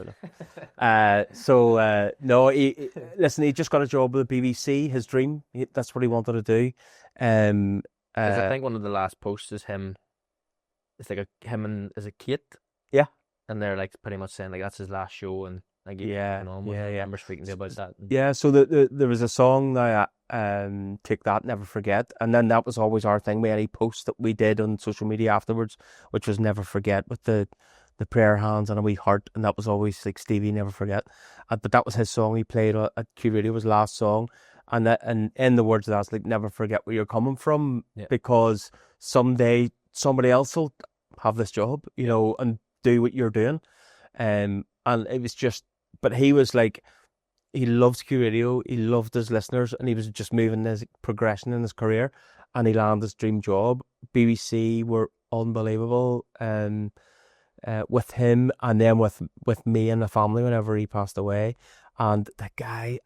to. No, he just got a job with the BBC. His dream, that's what he wanted to do. I think one of the last posts is him. It's like him and is it Kate? Yeah, and they're like pretty much saying like that's his last show, and like I remember speaking to you about that. Yeah, so there was a song now, Take That, Never Forget, and then that was always our thing. We had any post that we did on social media afterwards, which was Never Forget with the prayer hands and a wee heart, and that was always like Stevie Never Forget. But that was his song he played at Q Radio, his last song, and in the words of that's like never forget where you're coming from, because someday somebody else will have this job, and do what you're doing, and it was just. But he was like, he loved Q Radio, he loved his listeners, and he was just moving his progression in his career, and he landed his dream job. BBC were unbelievable, with him, and then with me and the family whenever he passed away. And the guy,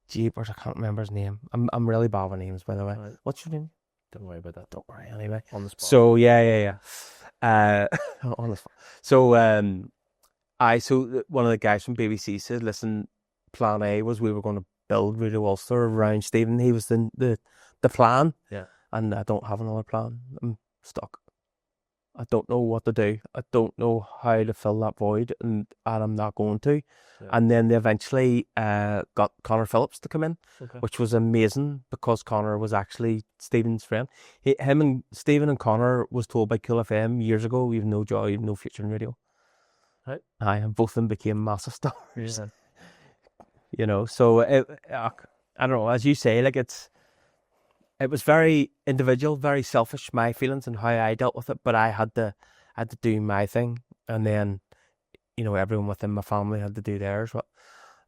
jeepers, I can't remember his name. I'm really bad with names, by the way. Right. What's your name? Don't worry about that. Don't worry, anyway. On the spot. So yeah. On the spot. So so one of the guys from BBC said, listen, plan A was we were going to build Radio Ulster around Stephen. He was the plan. Yeah. And I don't have another plan. I'm stuck. I don't know what to do. I don't know how to fill that void, and I'm not going to. Yeah. And then they eventually got Connor Phillips to come in, Okay. which was amazing because Connor was actually Stephen's friend. Him and Stephen and Connor was told by Cool FM years ago, "You've no joy, you've no future in radio." Right. And both of them became massive stars. Yeah. You know, so I don't know, as you say, like it was very individual, very selfish, my feelings and how I dealt with it, but I had to do my thing, and then, you know, everyone within my family had to do theirs. But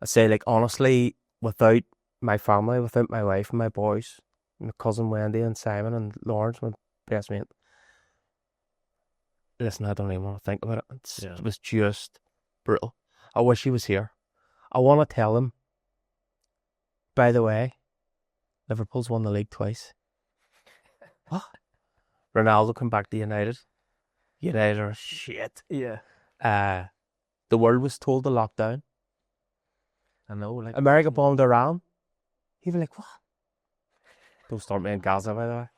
I say, like, honestly, without my family, without my wife and my boys, my cousin Wendy and Simon and Lawrence, my best mate, listen, I don't even want to think about it. It was just brutal. I wish he was here. I want to tell him, by the way, Liverpool's won the league twice. What? Ronaldo come back to United. United are shit. Yeah. The world was told to lock down. I know. Like America bombed Iran. He'd be like, what? Don't start me in Gaza, by the way.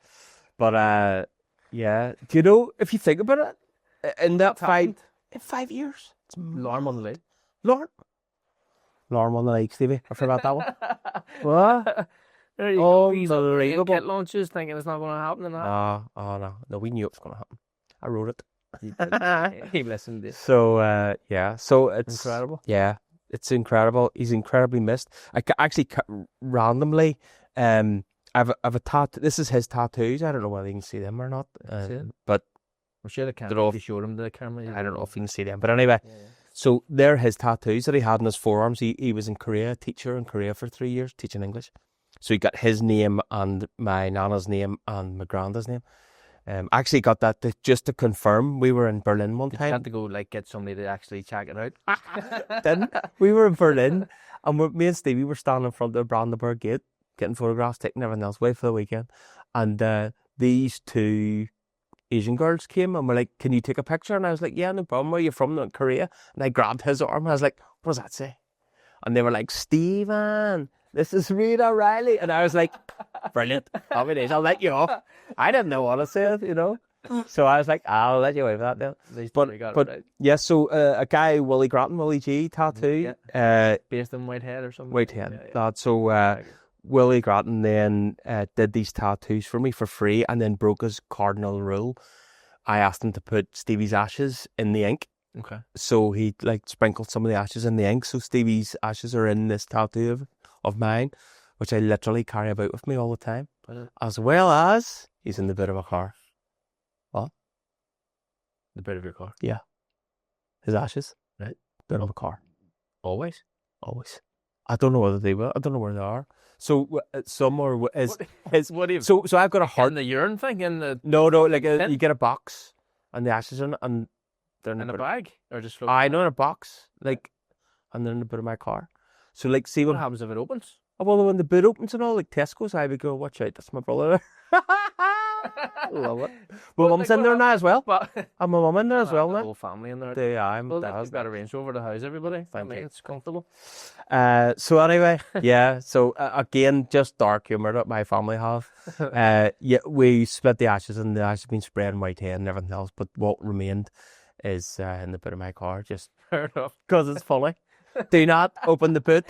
But yeah. Do you know, if you think about it, in that in 5 years, it's Larne won the league. Larne won the league, Stevie. I forgot that one. What? There you go. He's unbelievable. Kit launches thinking it's not going to happen. No, we knew it was going to happen. I wrote it. He listened to this. So yeah, so it's incredible. Yeah, it's incredible. He's incredibly missed. Actually randomly, I've a tattoo. This is his tattoos. I don't know whether you can see them or not. But I'm sure they can. If you showed him the camera, I don't know if you can see them. But anyway, so they're his tattoos that he had on his forearms. He was in Korea, teacher in Korea for 3 years, teaching English. So he got his name and my nana's name and my granda's name. I actually got that just to confirm. We were in Berlin one time. You had to go get somebody to actually check it out. Then we were in Berlin, and me and Stevie were standing in front of the Brandenburg Gate, getting photographs, taking everything else away for the weekend. And these two Asian girls came and were like, "Can you take a picture?" And I was like, "Yeah, no problem. Where are you from?" Korea. And I grabbed his arm and I was like, "What does that say?" And they were like, "Stephen, this is Rita Riley." And I was like, "Brilliant. Happy days. I'll let you off." I didn't know what to say, you know. So I was like, "I'll let you away with that then." But yeah, so a guy, Willie Grattan, Willie G, tattoo. Based in Whitehead or something. Whitehead. So Willie Grattan then did these tattoos for me for free, and then broke his cardinal rule. I asked him to put Stevie's ashes in the ink. Okay. So he sprinkled some of the ashes in the ink. So Stevie's ashes are in this tattoo of mine, which I literally carry about with me all the time. As well as he's in the bit of a car. What? The bit of your car? Yeah. His ashes. Right. Bit of a car. Always? Always. I don't know whether they will. I don't know where they are. So some are his. What do you? So I've got a heart. In the urine thing in the. No, like you get a box and the ashes in it, and they're in a bag or just. I know, in a box, and they're in the boot of my car. So see what happens if it opens. Well, when the boot opens and all, like Tesco's, I would go, "Watch out, that's my brother." Love it. My mum's in there now as well. And my mum in there as well now. The whole family in there. You've got a Range Rover to house everybody. Thank you. It's comfortable. So anyway, yeah. So again, just dark humour that my family have. Yeah, we split the ashes, and the ashes have been sprayed in Whitehead and everything else. But what remained is in the boot of my car, just because it's funny. Do not open the boot.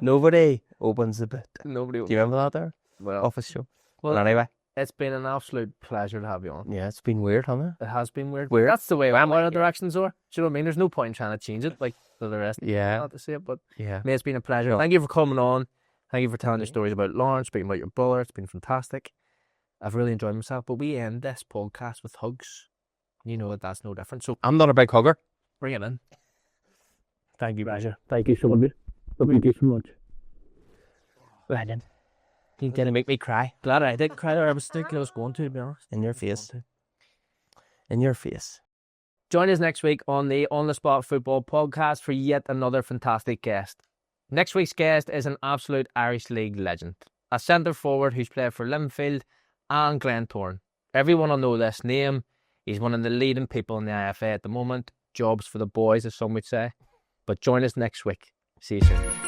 Nobody opens the boot. Nobody. Do you remember that there? Well, office show. Well, but anyway, it's been an absolute pleasure to have you on. Yeah, it's been weird, hasn't it? It has been weird. Weird. That's the way our directions are. Do you know what I mean? There's no point in trying to change it like for the rest. Yeah. Not to say it, but yeah, it's been a pleasure. Thank you for coming on. Thank you for telling your stories about Larne, speaking about your brother. It's been fantastic. I've really enjoyed myself. But we end this podcast with hugs. You know that's no different. So I'm not a big hugger. Bring it in. Thank you, pleasure. Thank you so much. Thank you so much. Right then. You're going to make me cry. Glad I didn't cry there. I was thinking I was going to be honest. In your face. In your face. Join us next week on the On the Spot Football Podcast for yet another fantastic guest. Next week's guest is an absolute Irish League legend. A centre forward who's played for Linfield and Glentoran. Everyone will know this name. He's one of the leading people in the IFA at the moment. Jobs for the boys, as some would say. But join us next week. See you soon.